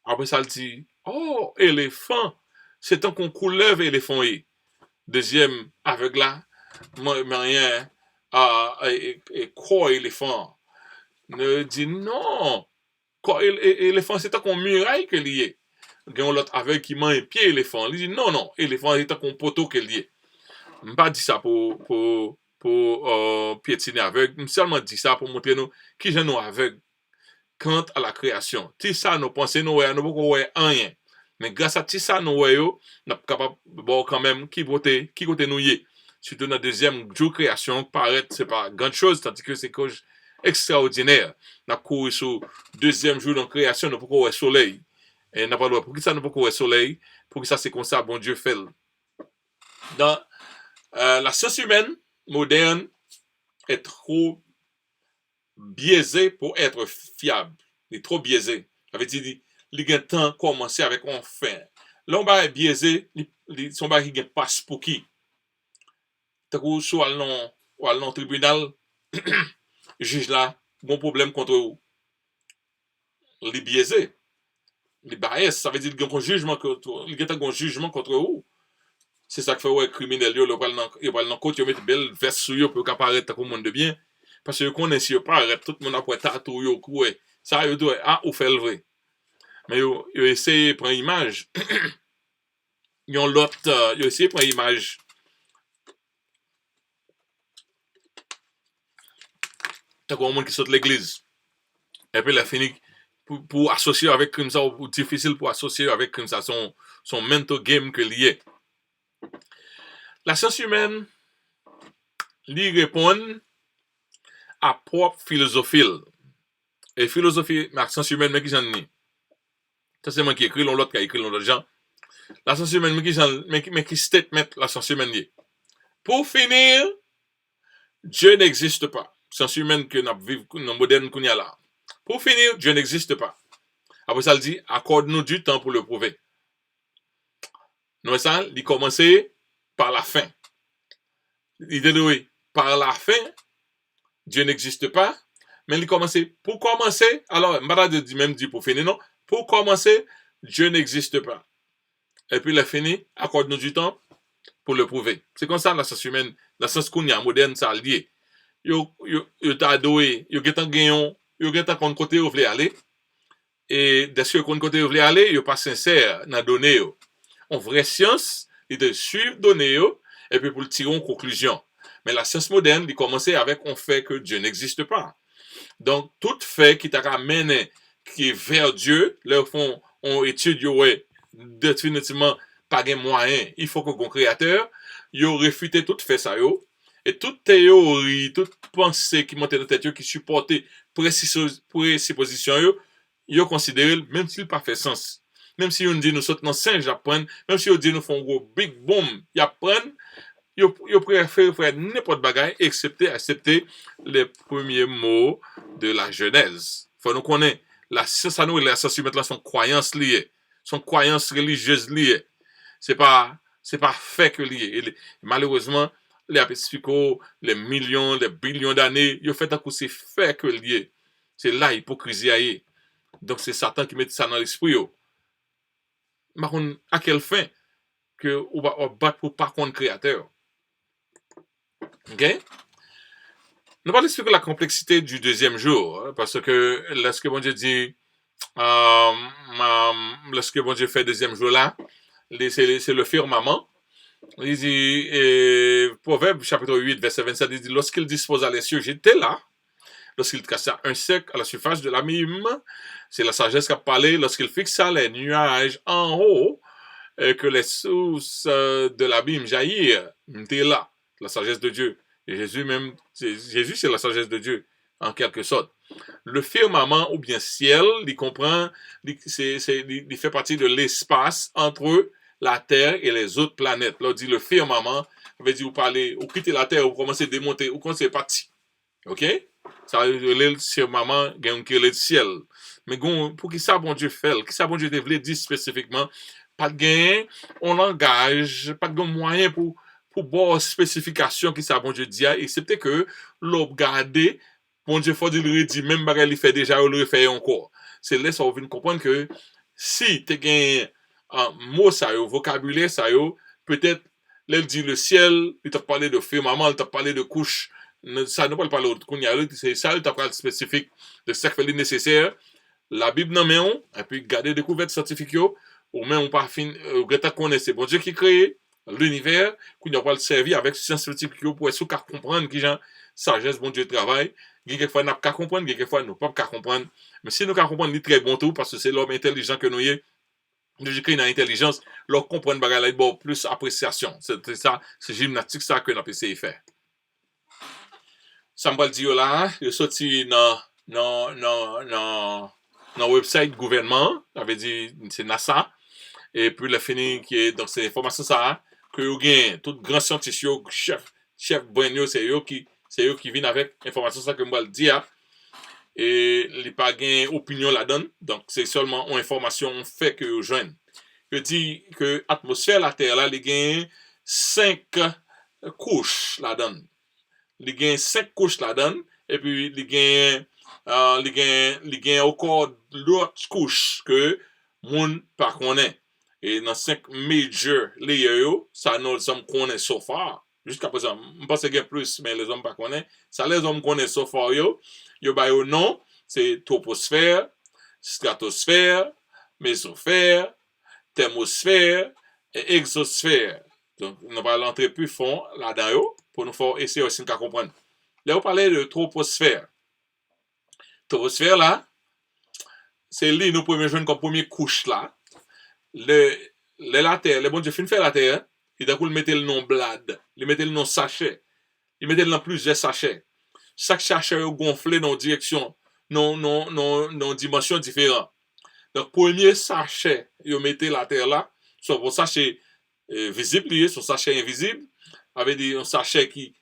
Après ça, il dit, oh, éléphant, c'est tant qu'on coulève éléphant. Deuxième aveugle là, moyen et quoi éléphant. Ne dit non, quoi éléphant, c'est tant qu'on muraille que lié. Gagne l'autre aveugle qui mange un pied éléphant. Il dit non, non, éléphant, c'est tant qu'on poteau que lié. Je ne pas dit ça pour piétiner aveugle, je seulement dit ça pour montrer nous qui sont nous aveugles quant à la création. Si ça nous pensons nous ne pouvons rien. Mais grâce à ça nous voyons, nous sommes capables de quand même qui côté nous y. Surtout dans la deuxième jour de création, paraît c'est pas grande chose, tandis que c'est quelque chose extraordinaire. Nous couru sur deuxième jour de création, nous pouvons voir le soleil. Et n'a pas le pour qui ça nous pouvons voir le soleil, pour que ça c'est comme ça bon Dieu fait. Dans la science humaine moderne est trop biaisé pour être fiable. Il est trop biaisé. Ça veut dire il y a un temps commencer avec un fin. Là, on va biaisé, son bas qui passe pour qui. T'as coup soit le tribunal, juge là, bon problème contre vous. Il est biaisé. Il est biaisé, ça veut dire qu'il y a un jugement contre vous. C'est ça que fait ouais criminel yo, il va dans côté, il met belle veste sur yo pour apparaître comme monde de bien. Parce que qu'on est si pas arrête tout le monde après tatou yo ouais. Ça yo doit ou fait le vrai. Mais yo essayer prendre image. Yon l'autre yo essayer prendre image. T'as quoi un monde qui saute l'église. Et puis la fini pour associer avec comme ça ou difficile pour associer avec comme ça son mental game que lié. La science humaine lui répond à propre philosophie. Et philosophie, la science humaine, mais qui j'en ai. Ça, c'est moi qui écris, l'autre qui a écrit, l'autre gens. La science humaine, mais qui statement la science humaine. Pour finir, Dieu n'existe pas. Science humaine que nous vivons dans le moderne qu'on y a là. Pour finir, Dieu n'existe pas. Après ça, il dit, accorde-nous du temps pour le prouver. Nous, ça, il commençait par la fin. Il dit, par la fin, Dieu n'existe pas. Mais il commençait, pour commencer, alors, même dit pour finir, non, pour commencer, Dieu n'existe pas. Et puis il a fini, accorde-nous du temps pour le prouver. C'est comme ça la science humaine, la science qu'on y a moderne, ça lié. Yo t'a doué, yo getan gagnon, yo getan kon côté où voulez aller. Et dès que kon côté où voulez aller, yo pas sincère dans donner yo. En vraie science, il de suivre donner yo et puis pour tirer une conclusion. Mais la science moderne, il commençait avec on fait que Dieu n'existe pas. Donc, tout fait qui t'a ramené qui est vers Dieu, leur font, on étudie, ouais, définitivement, pas de moyen. Il faut que le créateur, il a réfuté tout fait ça, yo. Et toute théorie, toute pensée qui montait dans tête, qui supportait présupposition yo considéré même s'il pas fait sens. Même si on dit nous sommes dans singe apprendre, même si on dit nous font gros big boom, y apprendre, yo préfère faire n'importe bagaille excepté accepter les premiers mots de la Genèse. Faut nous connaître la science à nous et la science humaine là sont croyances liées, sont croyances religieuses liées. C'est pas fait que lié. Et malheureusement les apécifico, les millions, les billions d'années, yo fait un coup c'est fait que lié. C'est là l'hypocrisie aille. Donc c'est Satan qui met ça dans l'esprit yo. Par contre, à quelle fin que on va battre pour pas contre créateur. OK? Nous allons expliquer la complexité du deuxième jour, parce que lorsque bon Dieu dit, lorsque bon Dieu fait le deuxième jour là, c'est le firmament. Il dit, Proverbe chapitre 8, verset 27, il dit, lorsqu'il disposa les cieux, j'étais là. Lorsqu'il trassa un cercle à la surface de l'abîme, c'est la sagesse qui a parlé. Lorsqu'il fixa les nuages en haut, que les sources de l'abîme jaillirent, j'étais là, la sagesse de Dieu. Et Jésus, c'est la sagesse de Dieu, en quelque sorte. Le firmament ou bien ciel, il comprend, il fait partie de l'espace entre la Terre et les autres planètes. Là, on dit le firmament, ça veut dire vous parlez, vous quittez la Terre, vous commencez à démonter, vous commencez à partir. OK? Ça veut dire le firmament, il y a le ciel. Mais pour qui ça, bon Dieu fait, qui ça, bon Dieu devait dire spécifiquement, pas de gain, on engage, pas de moyen pour voir spécification qui ça, bon Dieu dit, excepté que l'on regarde, bon Dieu, faut dire, il dit, même bagarre, il fait déjà, il le fait encore. C'est là, ça, on vient comprendre que si tu as un mot, ça, vocabulaire, ça, peut-être, là, il dit le ciel, il t'a parlé de firmament, il t'a parlé de couche, ça ne parle pas l'autre, c'est ça, il t'a parlé spécifique de ce qui fait nécessaire. La Bible non mais et puis garder découverte scientifique, ou même on pas fin, c'est bon Dieu qui crée l'univers, qu'on n'a pas le servir avec science scientifique pour être sûr qu'à comprendre qui genre sagesse bon Dieu travaille. Quelquefois n'a pas comprendre, quelquefois nous pas comprendre. Mais si nous comprendre, il très bon tout parce que c'est l'homme intelligent que nous y est. Nous écrit dans l'intelligence, leur comprendre bagarre bon plus appréciation. C'est ça, c'est gymnastique ça que nous avons essayé de faire. Ça me dire là, je sorti dans website gouvernement, ça veut dire c'est NASA. Et puis la fini qui est donc c'est information ça que vous gagnez tout grand scientifique chef Bruno c'est eux qui viennent avec information ça que moi le dire et les pas gain opinion la donne donc c'est seulement une information fait que vous joignent. Je dis que atmosphère la terre là il gagne 5 couches la donne. Il gagne 5 couches la donne et puis il gagne encore d'autres couches que moun pas connaît. Et dans 5 major layers, ça nous sommes connaît so far. Jusqu'à présent, je pense qu'il y a plus, mais les hommes pas connaissent. Ça, les hommes connaissent so far, yo ba yo nom, c'est troposphère, stratosphère, mésosphère, thermosphère et exosphère. Donc, on va l'entrer plus fond là-dedans, pour nous faire essayer aussi de comprendre. Là, on parlait de troposphère. Troposphère, là, c'est lui, nous pouvons jouer comme première couche, là. La terre, le bon Dieu fin fait la terre, il d'un coup il mettait le nom blad, il mettait le nom sachet, il mettait dans plusieurs sachets. Chaque sachet est gonflé dans direction, dans dimension différente. Donc premier sachet, il mettait la terre là, soit un sachet visible, son sachet invisible, avec un sachet qui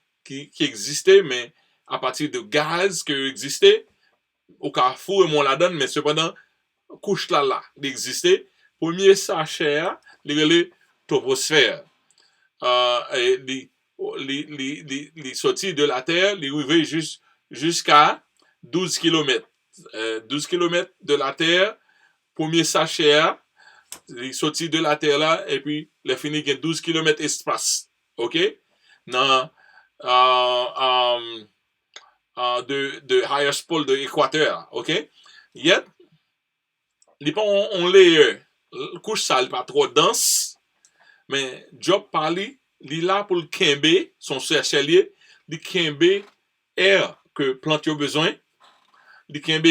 existait, mais à partir de gaz qui existait, au carrefour et mon la donne, mais cependant couche là, il existait. Premier sachet, les troposphère. Les sorties de la Terre, les arrivées jusqu'à 12 km. 12 km de la Terre, premier sachet, les sorties de la Terre là, et puis les finis qui 12 km espace. OK? Dans de highest pole de l'équateur. OK? Yet, les pas on les couche ça pas trop dense mais job parler il là pour le kembe son cherchelier le kembe air que plante a besoin le kembe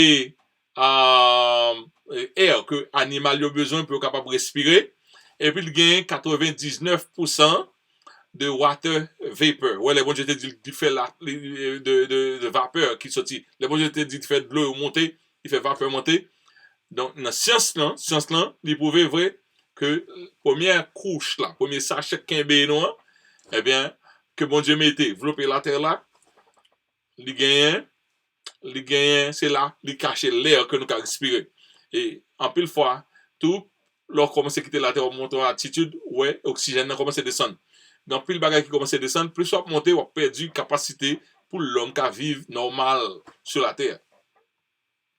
air que animal a besoin pour capable respirer et puis il gagne 99% de water vapor. Ouais, les bon Dieu te dit il fait de vapeur qui sortit. Les bon Dieu te dit il fait de l'eau monter, il fait vapeur monter. Donc, dans science là, il prouve vrai que première couche là, premier sachet qu'un noir, eh bien, que bon Dieu mette, développer la terre là, il gagne, c'est là, il cache l'air que nous avons respiré. Et en pile fois, tout, lorsqu'on commence à quitter la terre, on monte en altitude, ouais, l'oxygène commence à descendre. Donc, plus le bagage qui commence à descendre, plus on monte, on a perdu capacité pour l'homme qui vivre normal sur la terre.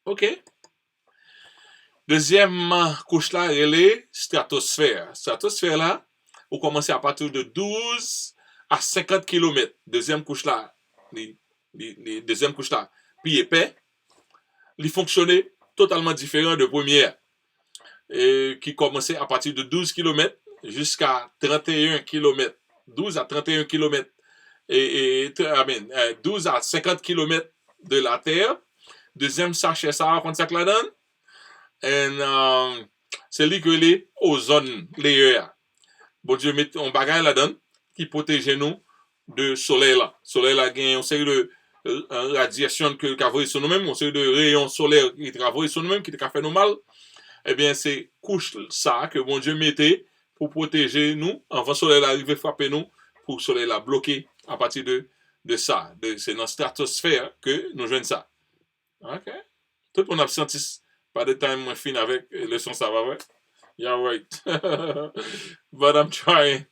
OK? Deuxième couche là, elle est stratosphère. Stratosphère là, on commence à partir de 12 à 50 km. Deuxième couche là, deuxième couche là, puis épais, il fonctionnait totalement différent de première, qui commençait à partir de 12 km jusqu'à 31 km. 12 à 31 km. 12 à 50 km de la Terre. Deuxième sachet, ça raconte ça que la donne. Et c'est lui que les ozone layer. Bon Dieu met un bagage là-dedans qui protège nous de soleil là. Soleil là gagne une série de radiation que travaille sur nous-mêmes, une série de rayons solaires qui travaillent sur nous-mêmes, qui te fait nous mal. Eh bien, c'est couche ça que bon Dieu mettait pour protéger nous avant le soleil arriver frapper nous, pour le soleil là bloquer à partir de ça. C'est dans la stratosphère que nous jouons ça. OK? Tout le monde a senti pas de temps moins fin avec le son, ça va, ouais? Yeah, right. But I'm trying.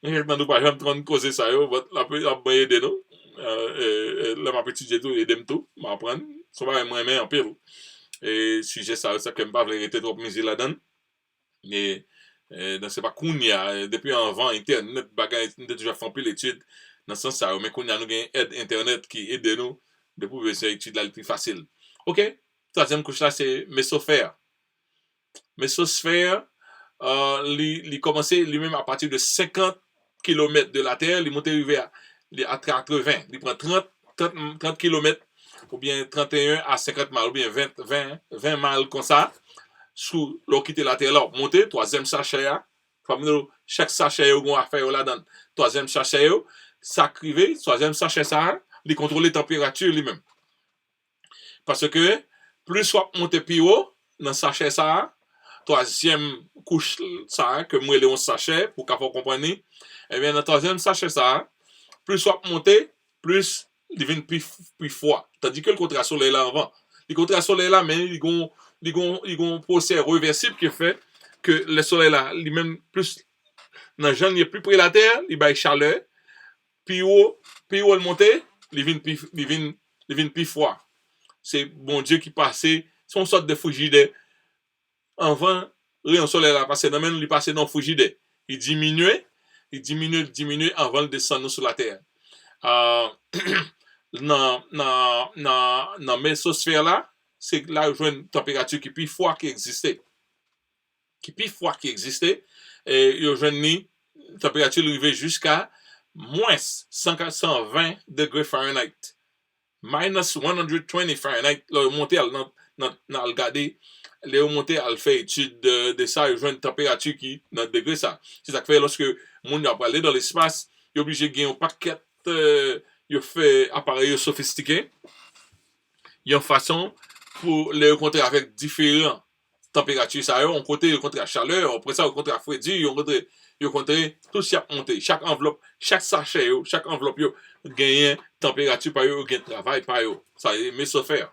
Nous pas jamais trop causer ça, but la peut aider nous. Là, ma petite j'ai tout, aider tout, m'apprendre. Ça va moi-même en pile. Et sujet ça, ça que je pas été trop misé là-dedans. Mais donc c'est pas qu'on y a, depuis avant, Internet, bagage, nous déjà fait un peu l'étude dans ce sens ça, mais qu'on y a nous gain aide Internet qui aide nous de pouvoir faire étude là le plus facile. OK? Troisième couche là, c'est mésosphère. Mésosphère, il commençait lui-même à partir de 50 km de la Terre, il montait à 80. Il prend 30 km, ou bien 31 à 50 miles, ou bien 20 miles comme ça, sous l'eau quitter la Terre là, monter, troisième sachet, chaque sachet, il y a affaire là-dedans. Troisième sachet, ça crivé, troisième sachet, ça, il contrôle la température lui-même. Parce que, plus soit monter plus haut, dans le sachet ça, troisième couche ça, que moi, j'ai un sachet, pour qu'on comprenne, eh bien, dans le troisième sachet ça, plus soit monter, plus il devient plus froid. Tandis que le contraire soleil là avant. Le contraire soleil là, mais il y a un procès réversible qui fait que le soleil là, lui-même, plus, dans le genre, il est plus près de la terre, il a chaleur, puis haut le monter, il devient plus froid. C'est bon Dieu qui passait, c'est une sorte de frigidaire. Avant, le soleil là passé dans il passait dans le frigidaire. Il diminuait avant de descendre sur la terre. Dans la mésosphère là, c'est là où il y a une température qui est plus froide qui existait. Et il y a une température arrivée jusqu'à moins 120 degrés Fahrenheit. Minus 120 Fahrenheit. Là, il monte dans le garder. Les monter à faire étude de ça, il y a une température qui dans degré ça. C'est ça que fait lorsque mon a aller dans l'espace, il est obligé de gagner un paquet il fait appareil sophistiqué. Il y a une façon pour les rencontrer avec différentes températures. Ça, on côté rencontrer à chaleur, après ça on rencontrer à froidure, on rencontrer tout ça monter. Chaque enveloppe, chaque sachet, chaque enveloppe gagne température par eux, gagne travail par eux. Ça est mésosphère.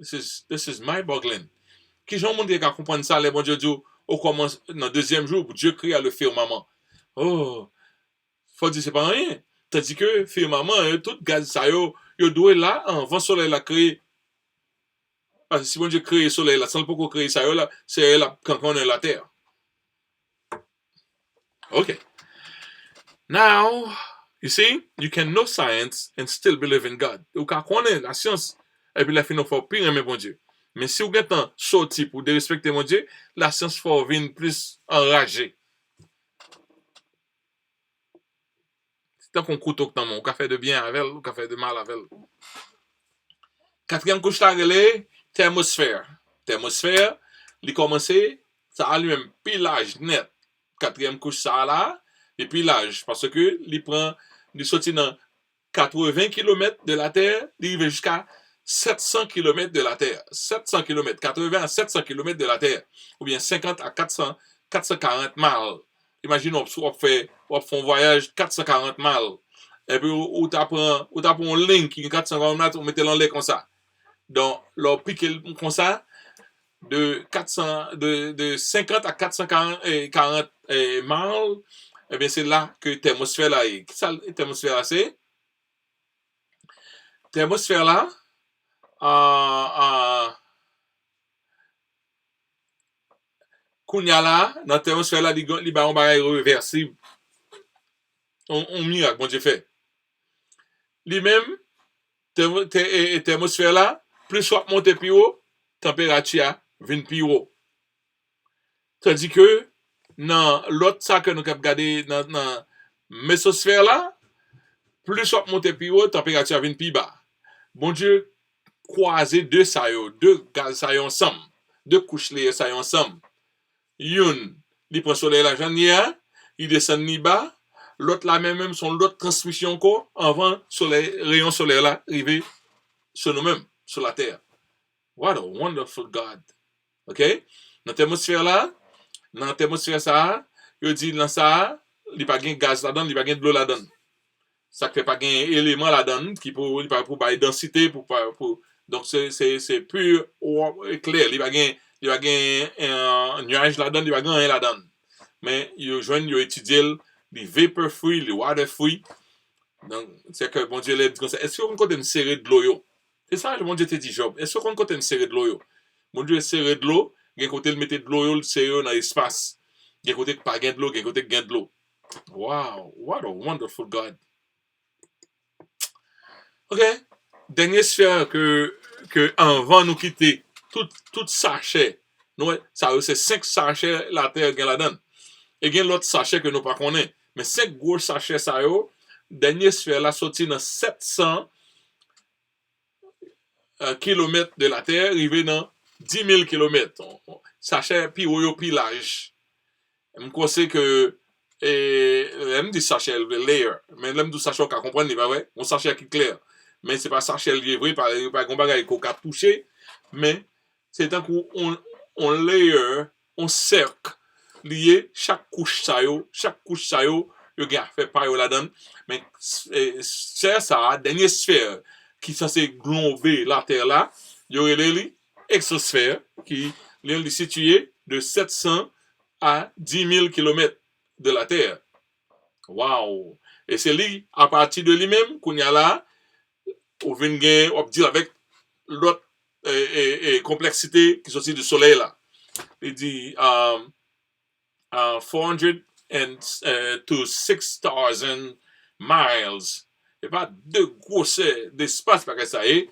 This is mind boggling. Qui j'en monde qui comprendre ça, les bon Dieu, au commence dans le deuxième jour, Dieu créa le firmament. Oh, faut dire c'est pas rien. Tandis que firmament, tout gaz ça yo doit là avant soleil la créer. Parce que si bon Dieu crée le soleil là, sans pas créer ça yo là, c'est là quand on est la terre. Okay. Now, you see, you can know science and still believe in God. Ou quand on est la science et puis la fin faut pire aimer bon Dieu. Mais si vous êtes sorti pour dérespecter mon Dieu, la science faut venir plus enragée. Tant qu'on couteau que on fait de bien avec elle, on fait de mal avec elle. Quatrième couche là, relais, thermosphère. Thermosphère, il commence, ça a lui-même pilage net. Quatrième couche ça là, Et puis l'âge, parce que il sortit dans 80 km de la Terre, il arrive jusqu'à 700 km de la Terre. 700 km, 80 à 700 km de la Terre. Ou bien 50 à 400, 440 miles. Imagine, on fait un voyage 440 miles. Et puis, où tu apprends une ligne qui est 440 miles, on mettait l'anglais comme ça. Donc, leur pique comme ça, de 50 à 440 miles, eh bien, c'est là que l'atmosphère là est. Qu'est-ce que l'atmosphère là c'est? L'atmosphère là, kounya là, dans l'atmosphère là, il ba un bagage réversible. On miracle, bon Dieu fait. Lui-même, l'atmosphère là, plus soit monte plus haut, température vient plus haut. Tandis que, dans l'autre ça que nous avons regardé dans la mésosphère là, plus soit monte plus haut, température vient plus bas. Bon Dieu, croiser deux gaz ça ensemble, deux couches les ça ensemble. Une, il prend soleil la janvier, il descend ni bas, l'autre là même son l'autre transmission encore avant soleil rayon solaire là arriver sur nous-mêmes, sur la terre. What a wonderful God. OK? Dans l'atmosphère là, dans l'atmosphère ça, il dit dans ça, il pas gain gaz là-dedans, il pas gain de l'eau là-dedans. Ça fait pas gain élément là-dedans qui pour pas densité pour donc c'est pur clair, il va gain un nuage là-dedans, il va gain rien là-dedans. Mais il joindre il étudier les vapor free, les water free. Donc c'est que bon Dieu l'a dit comme ça. Est-ce qu'on compte une série de l'eau? C'est ça mon Dieu te dit Job. Est-ce qu'on compte une série de l'eau? Mon Dieu série de l'eau, il côté le mettre de l'eau, le série dans l'espace. Il côté pas gain de l'eau, il côté gain de l'eau. Wow, what a wonderful God. OK? Dernière sphère que avant nous quitter, tout sachet, nous, ça c'est 5 sachets la terre gagne là-dedans. Et il y a l'autre sachet que nous pas connaît. Mais 5 gros sachets ça yo, dernière sphère là sorti dans 700 km de la terre, arrivé dans 10 000 km. Sachet puis haut puis large. Je sais que me dit sachet layer, mais l'aime du sachet qu'on comprendre pas vrai, mon sachet qui est clair. Mais c'est pas sachet livré par un bagage qu'on a touché, mais c'est tant qu'on layer, on cercle lié chaque couche ça yo gars fait pas yo là-dedans, mais c'est ça dernière sphère qui censé glober la terre là, il y aurait les exosphère qui est situé de 700 à 10 000 km de la Terre. Wow! Et c'est lui, à partir de lui-même, qu'on y a là, on vient dire avec l'autre complexité qui sortit du soleil là. Il dit 400 to 6,000 miles. Et pas de gros d'espace par ça est.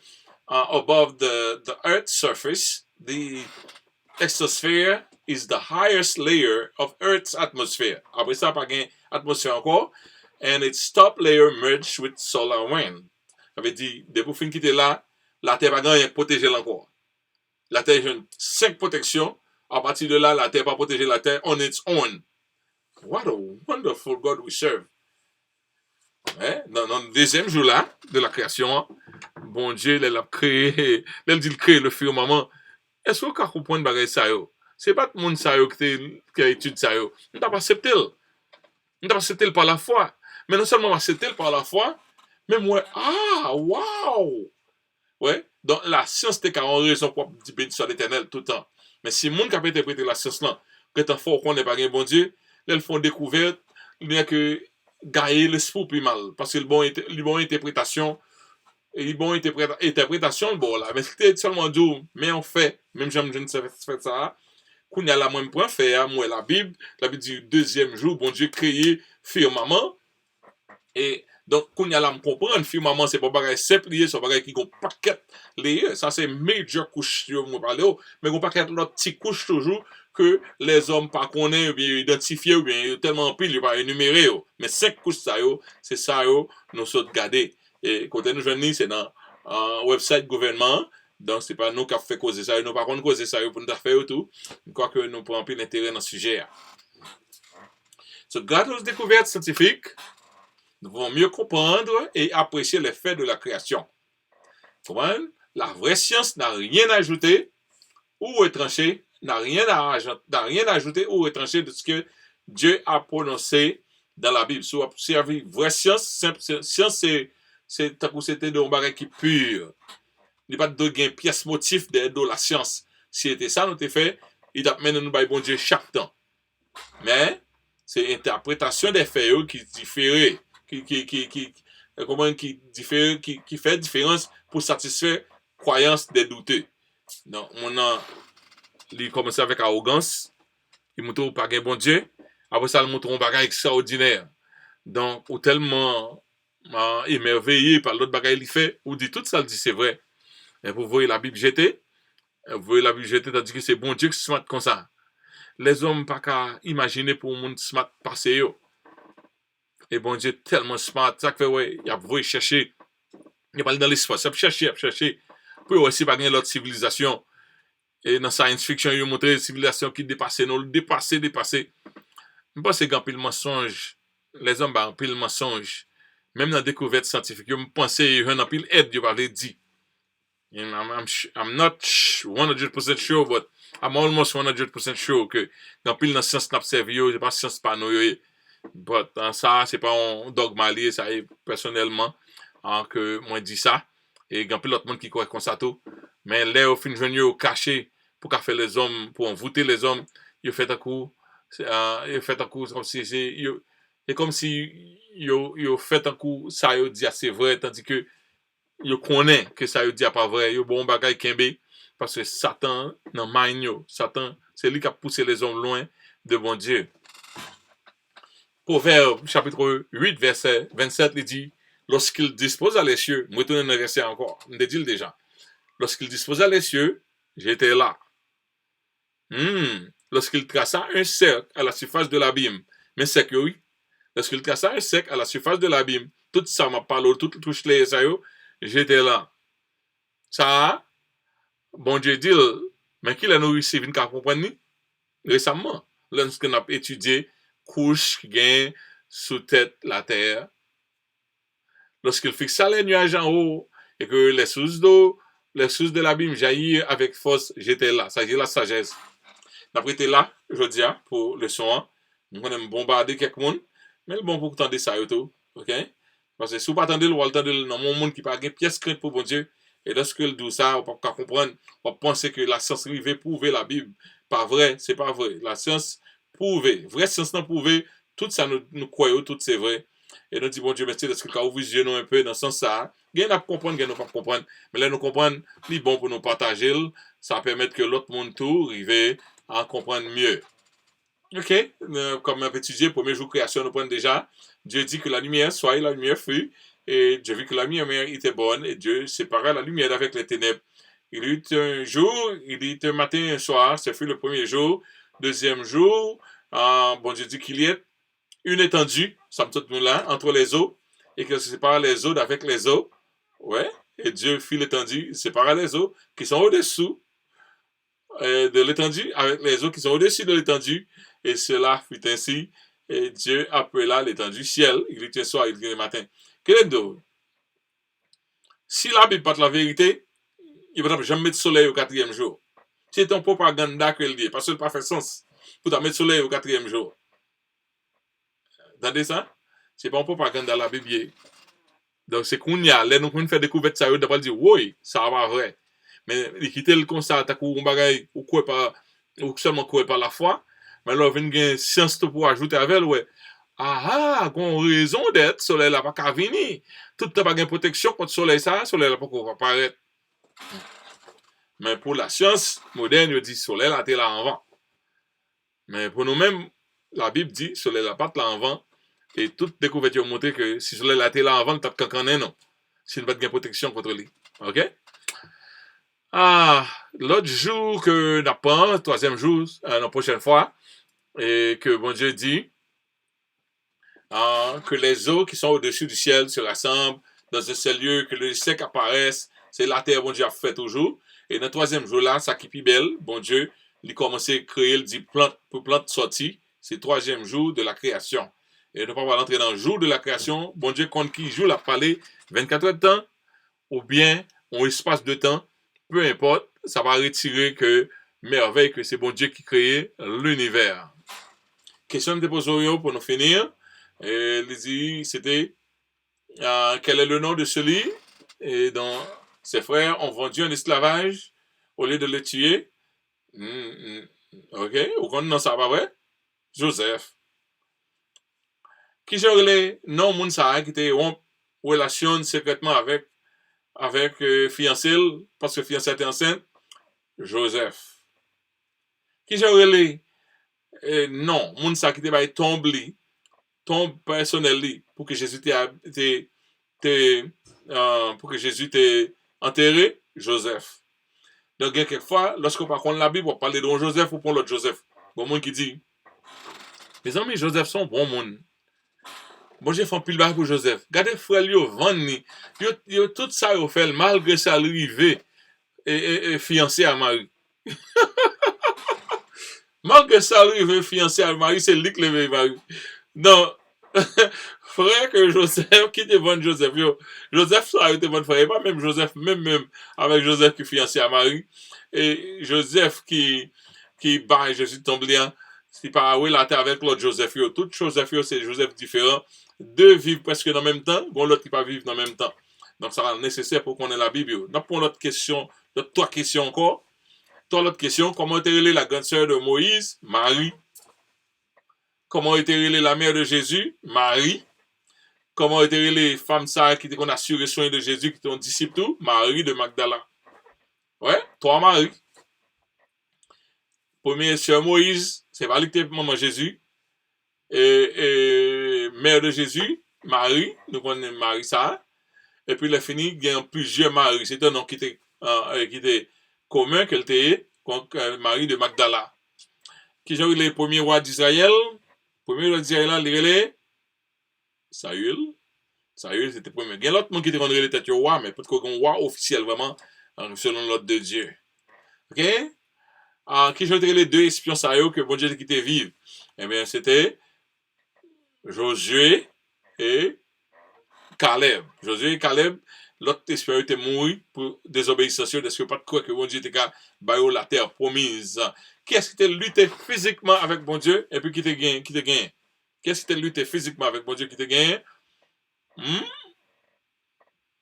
Above the Earth's surface, the exosphere is the highest layer of Earth's atmosphere. Après ça, pas gain atmosphère encore. And its top layer merged with solar wind. Ça veut dire, depuis fin quitter là, la Terre pas gain protéger encore. La Terre a 5 protections. À partir de là, la Terre pas protéger la Terre on its own. What a wonderful God we serve. Dans le deuxième jour là, de la création, bon Dieu, il a créé, il dit créer le firmament. Est-ce qu'on comprend une bagage ça yo? C'est pas tout le monde ça yo qui a étudié ça yo. On t'a pas accepté. On t'a pas accepté par la foi. Mais non seulement accepté par la foi, mais moi, wow! Ouais, donc la science t'es qu'à en raison pour dire bénédiction à l'éternel tout le temps. Mais si le monde qui a interprété la science là, que t'en fort qu'on n'est pas un bon Dieu, là, ils font découverte, il y a que gagner l'esprit plus mal. Parce que le bon interprétation, et les bonnes interprétations, bon là, mais c'était seulement dit, mais en fait, même je ne sais pas ça, qu'on y a la même point faire, moi la Bible dit deuxième jour, bon Dieu créé firmament, et donc qu'on y a la me comprendre, firmament c'est pas bagage simple, c'est pas bagage qui gon paquet lié, ça c'est major couche sur moi parler, mais gon paquet l'autre petit couche toujours que les hommes pas connaît ou bien identifier ou bien tellement pile il pas énumérer, mais 5 couches ça yo, c'est ça yo nous saute garder. Et quand nous jeunes, c'est dans un website gouvernement. Donc, c'est pas nous qui avons fait causer ça. Nous, par contre, causer ça pour nous faire tout. Je crois que nous prenons plus l'intérêt dans ce sujet. Grâce aux découvertes scientifiques, nous pouvons mieux comprendre et apprécier les faits de la création. Comprendre? La vraie science n'a rien à ajouter ou retrancher, n'a rien à ajouter ou retrancher de ce que Dieu a prononcé dans la Bible. Si vous observez vraie science, science c'est tant que c'était de bagage qui pur. Il n'y a pas de pièce motif de la science. Si c'était ça, nous t'ai fait, il t'a mené nous bon Dieu chaque temps. Mais c'est l'interprétation des faits qui diffère, qui fait différence pour satisfaire croyance des douteux. Donc, il commence avec arrogance, il montre pas un bon Dieu, après ça, il montre un bagage extraordinaire. Donc, ou tellement émerveillé par l'autre bagage qu'il fait, ou dit tout ça, il dit c'est vrai. Et vous voyez la Bible jetée, tandis que c'est bon Dieu qui se met comme ça. Les hommes pas qu'à imaginer pour un monde smart passer yo. Et bon Dieu tellement smart, ça fait ouais, il a voulu chercher, il pas dans l'espace, il a cherché pour aussi pas gagner l'autre civilisation. Et dans science fiction, il a montré une civilisation qui dépassait, non, dépassé. Je pense que c'est un pile mensonge. Les hommes ont pile mensonge. Même dans la découverte scientifique, je pense qu'il y a un pile aide, je parlais dit. I'm not 100% sure, but I'm almost 100% sure que dans pile dans science n'a servi yo, c'est pas science pas nous yo. But ça c'est pas un dogma lié, ça est personnellement que moi dis ça et grand pile l'autre monde qui croit comme ça tout. Mais là au fin journée yo caché pour faire les hommes pour envoûter les hommes, yo fait un coup comme si c'est yo et comme si yo fait un coup ça yo dit c'est vrai tandis que yo connaît que ça yo dit pas vrai, yo bon bagay kembe parce que Satan dans mind yo, Satan c'est lui qui a poussé les hommes loin de bon Dieu. Proverbe chapitre 8 verset 27 il dit lorsqu'il disposa les cieux, moi retourner dans le verset encore, on dit déjà. Lorsqu'il disposa les cieux, j'étais là. Lorsqu'il traça un cercle à la surface de l'abîme, mais c'est que oui, lorsqu'il traça un cercle à la surface de l'abîme, tout ça m'a parlé, tout touche les ça yo, j'étais là. Ça, bon Dieu dit, mais qui l'a nourri, vient qu'à comprendre récemment, lorsqu'on a étudié couche qui gagne sous tête la terre, lorsqu'il fixa les nuages en haut et que les sources d'eau, les sources de l'abîme jaillirent avec force, j'étais là. Ça dit la sagesse. D'après été là, je dis, pour le son, nous allons bombarder quelqu'un, mais le bon pour tendre ça, tout, ok? Parce que si vous pas attendez, vous attendez dans mon monde qui n'a pas de pièce crainte pour bon Dieu. Et lorsque le dit ça, on peut pas comprendre, on pense que la science arrive prouver la Bible. Pas vrai, c'est pas vrai. La science prouve, vraie science n'a prouvé, tout ça nous croyons, tout c'est vrai. Et nous dit bon Dieu, merci, est-ce que quand vous visionnez un peu dans ce sens ça, il y en a comprendre, il y en a pas comprendre. Mais là, nous comprendre, c'est bon pour nous partager, ça permet que l'autre monde tout arrive à comprendre mieux. Ok, comme un petit Dieu, premier jour de création, nous prenons déjà. Dieu dit que la lumière soit et la lumière fut. Et Dieu vit que la lumière était bonne et Dieu sépara la lumière avec les ténèbres. Il y eut un jour, il y eut un matin et un soir, ce fut le premier jour. Deuxième jour, bon Dieu dit qu'il y ait une étendue, somme toute nous là, entre les eaux, et que sépare les eaux d'avec les eaux. Ouais, et Dieu fit l'étendue, sépara les eaux qui sont au-dessous de l'étendue avec les eaux qui sont au-dessus de l'étendue. Et cela fut ainsi. Et Dieu appela l'étendue ciel. Il était soir, il était matin. Quel est le si la Bible pas la vérité, il ne va jamais mettre soleil au quatrième jour. C'est un propaganda qu'il dit, parce que ça n'a pas fait sens. Pour mettre soleil au quatrième jour. Vous entendez ça? C'est pas un propaganda la Bible. Donc c'est qu'on y a, là nous pouvons faire découverte ça, on va dire, oui, ça va vrai. Mais quitter le constat, t'as un bagage, ou quoi pas, ou seulement quoi par la foi, mais là, il y a une science pour ajouter avec, ouais. Ah, qu'on raison d'être, soleil là pas qu'à venir. Tout n'a pas de protection contre soleil ça, soleil là pas qu'on va apparaître. Mais pour la science moderne, il dit soleil là t'es là en vent. Mais pour nous-mêmes, la Bible dit soleil là pas là en vent. Et toute découverte a montré que si soleil là t'es là en vent, t'as qu'un non. C'est une pas de protection contre lui. Ok? L'autre jour que n'apprend, troisième jour, la prochaine fois, et que bon Dieu dit que les eaux qui sont au-dessus du ciel se rassemblent dans un seul lieu, que le sec apparaisse, c'est la terre, bon Dieu a fait toujours. Et dans le troisième jour là, ça qui est belle, bon Dieu, il commence à créer, il dit plante pour plante sortie, c'est le troisième jour de la création. Et nous ne pouvons pas rentrer dans le jour de la création. Bon Dieu, contre qui joue la parler 24 heures de temps, ou bien un espace de temps, peu importe, ça va retirer que merveille que c'est bon Dieu qui crée l'univers. Question de déposer pour nous finir. C'était quel est le nom de celui dont ses frères ont vendu en esclavage au lieu de le tuer? Ok, ou qu'on non ça pas vrai? Joseph. Qui j'aurais les noms Mounsa qui était en relation secrètement avec fiancé parce que fiancé était enceinte? Joseph. Qui j'aurais les non Mounsa qui était tombe personnel pour que Jésus pour que Jésus t'ait enterré? Joseph. Donc, quelquefois, lorsqu'on parle de la Bible, on parle de Joseph ou pour l'autre Joseph. Bon monde qui dit, mes amis, Joseph sont bon monde. Bon, j'ai fait un pile bail pour Joseph. Regardez, frère, yo, Vanni, yo, tout ça, yo fait, malgré ça, arrivé, et fiancé à Marie. Malgré ça, arrivé, fiancé à Marie, c'est lui qui l'a Marie. Donc, frère que Joseph, qui était bon Joseph, yo. Joseph, ça a été bon frère, pas même Joseph, même avec Joseph qui fiancé à Marie. Et Joseph qui bat Jésus tomblian, c'est pas la terre avec l'autre Joseph, yo. Tout Joseph, yo, c'est Joseph différent. Deux vivent presque dans le même temps, bon, l'autre qui pas vivre dans le même temps. Donc, ça va nécessaire pour qu'on ait la Bible, yo. Donc, pour l'autre question, trois questions encore. L'autre question, comment était la grande sœur de Moïse? Marie. Comment était la mère de Jésus? Marie. Comment étaient les femmes ça qui ont assuré soin de Jésus, qui étaient disciples tout? Marie de Magdala. Ouais, trois Marie. Premier sœur Moïse, c'est pas lui qui était maman Jésus. Et mère de Jésus, Marie, nous connaissons Marie ça. Et puis il fini, il y a plusieurs Marie. C'est un nom qui était commun qu'elle était, Marie de Magdala. Qui sont les premiers rois d'Israël? Premier roi d'Israël, il est Saül. Saül, c'était le premier. Il y a l'autre monde qui était rendu les têtes roi, mais peut-être qu'on roi officiel vraiment, selon l'ordre de Dieu. Ok? Qui sont les deux espions Saül que bon Dieu qui étaient vivre? Eh bien, c'était Josué et Caleb. Josué et Caleb, l'autre espion était mort pour désobéissance, parce que pas de quoi que bon Dieu était qu'à bailler la terre promise. Qui est-ce qui était lutté physiquement avec bon Dieu et puis qui te gagne? Qui est-ce qui était lutté physiquement avec bon Dieu qui te gagne?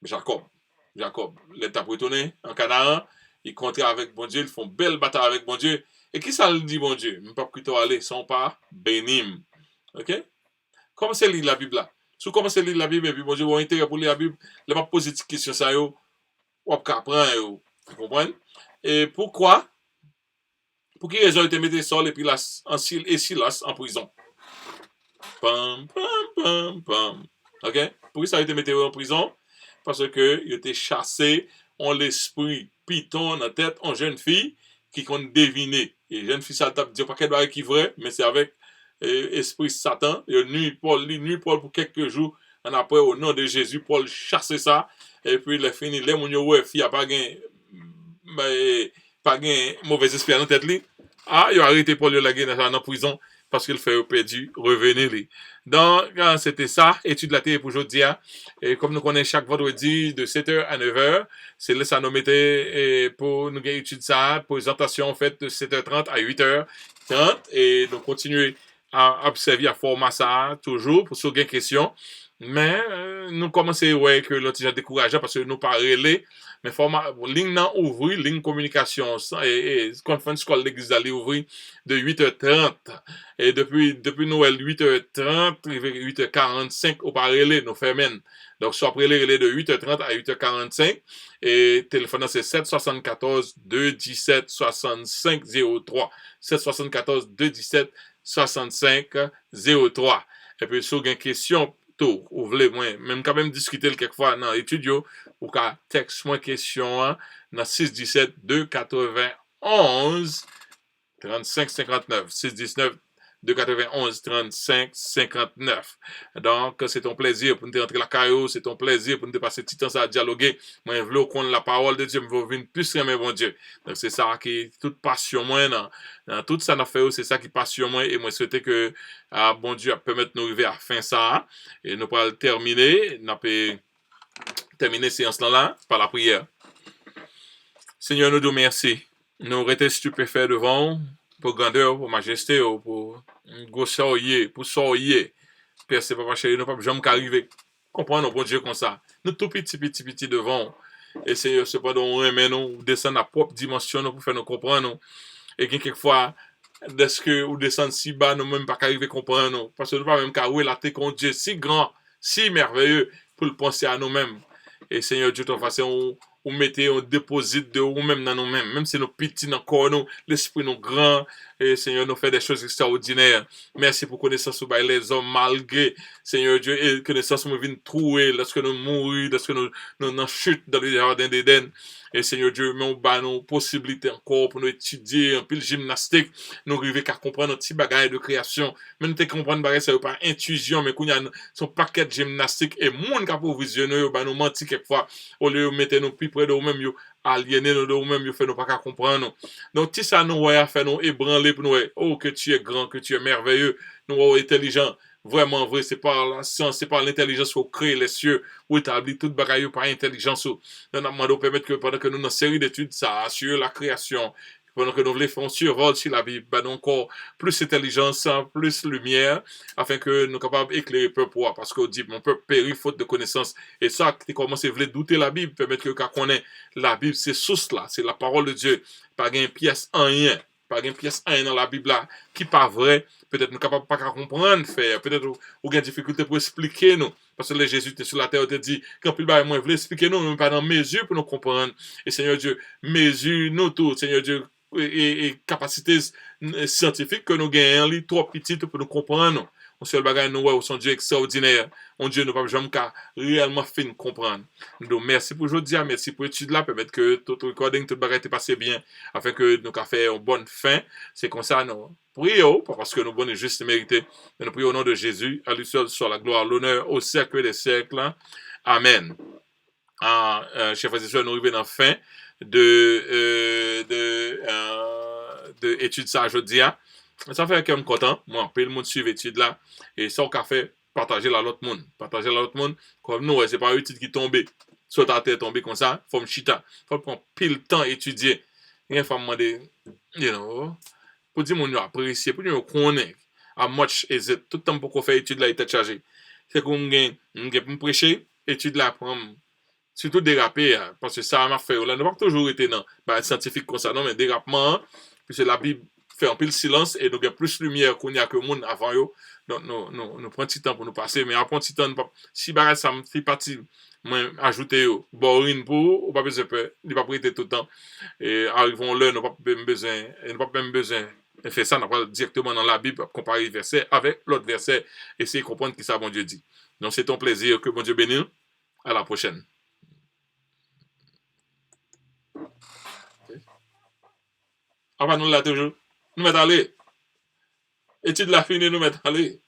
Jacob. L'état retourné en Canaan, ils comptent avec bon Dieu, ils font belle bataille avec bon Dieu. Et qui ça le dit bon Dieu? Même pas plutôt aller, sans pas bénim. Ok? Comment c'est lire la Bible là? Si vous commencez à lire la Bible et puis bon Dieu, vous avez intérêt pour lire la Bible, vous pas poser des questions ça, vous apprendre, vous comprenez? Et pourquoi? Pour qui raison ils te mettent Saul et puis Silas en prison? Pam, pam, pam, pam. Ok? Pour qui ça a été mis en prison? Parce que il était chassé en l'esprit piton dans la tête en jeune fille qui compte deviner. Et jeune fille ça tape dire pas qu'elle va qui vrai, mais c'est avec esprit Satan. Il nuit Paul pour quelques jours. En après au nom de Jésus, Paul chasse ça et puis il a fini les mon yo fille a pas gain mauvaise esprit dans tête li. Ah, il a arrêté Paul la dans la prison parce qu'il fait perdu revenir li. Donc, c'était ça, étude la télé pour aujourd'hui. Et comme nous connaissons chaque vendredi de 7h à 9h, c'est là ça nous mettait pour nous étudier ça, présentation faite de 7h30 à 8h30. Et nous continuer à observer, à former ça toujours pour ceux qui ont des questions. Mais nous commençons ouais que l'autre déjà découragé parce que nous pas relais mais format ligne nan ouvri ligne communication et conférence scolaire l'église d'aller ouvrir de 8h30 et depuis Noël 8h30 8h45 au pas relais nous fermons donc soit après relais de 8h30 à 8h45 et téléphone c'est 774 217 65 03 774 217 65 03 et puis si vous avez une question tout, ou voulez moi même quand même discuter quelquefois dans l'étude ou qu'à texte moi question dans 617 291 35 59 619 291 35 59. Donc, c'est ton plaisir pour nous rentrer la caillou, c'est ton plaisir pour nous passer petit temps à dialoguer. Moi, je veux qu'on la parole de Dieu, je veux venir plus aimer mon Dieu. Donc, c'est ça qui toute passion moi dans tout ça n'a fait, c'est ça qui passionne moi et moi souhaiter que bon Dieu permette nous arriver à fin ça et nous pourrons terminer, nous peut terminer séance là par la prière. Seigneur, nous te remercions. Nous restons stupéfaits devant pour grandeur, pour majesté, pour grosseur, pour soyer. Père, c'est pas chéri, nous pas jamais qu'arriver. Comprendre, bon Dieu, comme ça. Nous tout petit devant. Et Seigneur, cependant, on remet nous, descendre à propre dimension pour faire nous comprendre. Et quelquefois, est-ce que ou descendre si bas, nous même pas arriver à comprendre. Parce que nous pas même qu'à relater qu'on Dieu si grand, si merveilleux, pour le penser à nous-mêmes. Et Seigneur Dieu, de toute façon, ou mettez, on déposite de nous-mêmes dans nous-mêmes. Même si nous petits dans le corps, nous, l'esprit nous grand, et Seigneur, nous fait des choses extraordinaires. Merci pour connaissance ou les hommes, malgré, Seigneur Dieu, et connaissance nous vient trouver lorsque nous mourons, lorsque nous chutons dans le jardin d'Éden. Et Seigneur Dieu, mais on bat nos possibilités encore pour nous étudier, un peu le gymnastique, nous arriver à comprendre un petit bagage de création. Mais nous te comprendre bagage, ça veut pas intuition, mais qu'on y a son paquet de gymnastique et monde qui a pour visionner, bah nous mentir quelquefois, au lieu de mettre nous plus près de nous-mêmes, aliéner nous de nous-mêmes, fait nous pas qu'à comprendre. Donc, si ça nous a fait nous ébranler pour nous, oh, que tu es grand, que tu es merveilleux, nous sommes intelligents. Vraiment vrai, c'est par la science, c'est par l'intelligence qu'on crée les cieux, ou établit toute bagaille par intelligence. Nous avons demandé de permettre que pendant que nous, dans une série d'études, ça assure la création, pendant que nous voulons faire un survol sur la Bible, ben encore plus intelligence, plus lumière, afin que nous soyons capables d'éclairer le peuple, parce qu'on dit, mon peuple périt faute de connaissance. Et ça, tu commences à douter la Bible, permettre que quand on ait la Bible, c'est source là, c'est la parole de Dieu, pas une pièce en rien. Pas une pièce 1 dans la Bible là, qui pas vrai, peut-être nous capables pas qu'à comprendre, faire, peut-être ou une difficulté pour expliquer nous, parce que le Jésus était sur la terre, te dit, quand plus bas, moi, il voulait expliquer nous, mais pas dans mesure pour nous comprendre. Et Seigneur Dieu, mesure nous tout, Seigneur Dieu, et capacités scientifiques que nous gagnons, trop petites pour nous comprendre. On seul bagage nous ouais, son Dieu extraordinaire. On Dieu nous pas jamais qu'à réellement fin comprendre. Donc merci pour aujourd'hui, merci pour l'étude là, permettre que tout recording, tout bagage est passé bien, afin que nous faire une bonne fin. C'est comme ça nous prions, pas parce que nous bonnes et juste mérité, mais nous prions au nom de Jésus, à lui seul soit la gloire, l'honneur au siècle des siècles. Amen. Chers frères et sœurs, nous arrivons dans la fin de étude ça aujourd'hui. Ça fait que je suis content. Moi, peu le monde suit l'étude là. Et ça, on a fait partager la l'autre monde. Partager la l'autre monde. Comme nous, c'est pas une étude qui tombe. Soit ta tête tombée comme ça. Faut me chita. Faut prendre pile temps à étudier. Il faut me demander, pour dire mon apprécier, pour dire qu'on est. À much is it. Tout le temps pour qu'on fait étude là, il était chargé. C'est qu'on gagne, pour me prêcher, étude là, pour surtout déraper, parce que ça m'a fait. Là, nous pas toujours été dans scientifique comme ça, non, mais dérapement, puisque la Bible fait un peu le silence et nous avons plus de lumière qu'on y a que le monde avant eux. Donc, nous prenons un petit temps pour nous passer, mais après un petit temps, si ça me fait partie, moi, ajouter boring pour, ou pas besoin de peur, il pas prêter tout le temps. Et arrivons là, nous pas même besoin, de faire ça, nous pas directement dans la Bible, comparer verset avec l'autre verset, essayer de comprendre ce que ça, bon Dieu dit. Donc, c'est un plaisir, que bon Dieu bénisse. À la prochaine. Enfin, nous là toujours. Nous mettons aller. Étude la fini, nous mettons aller.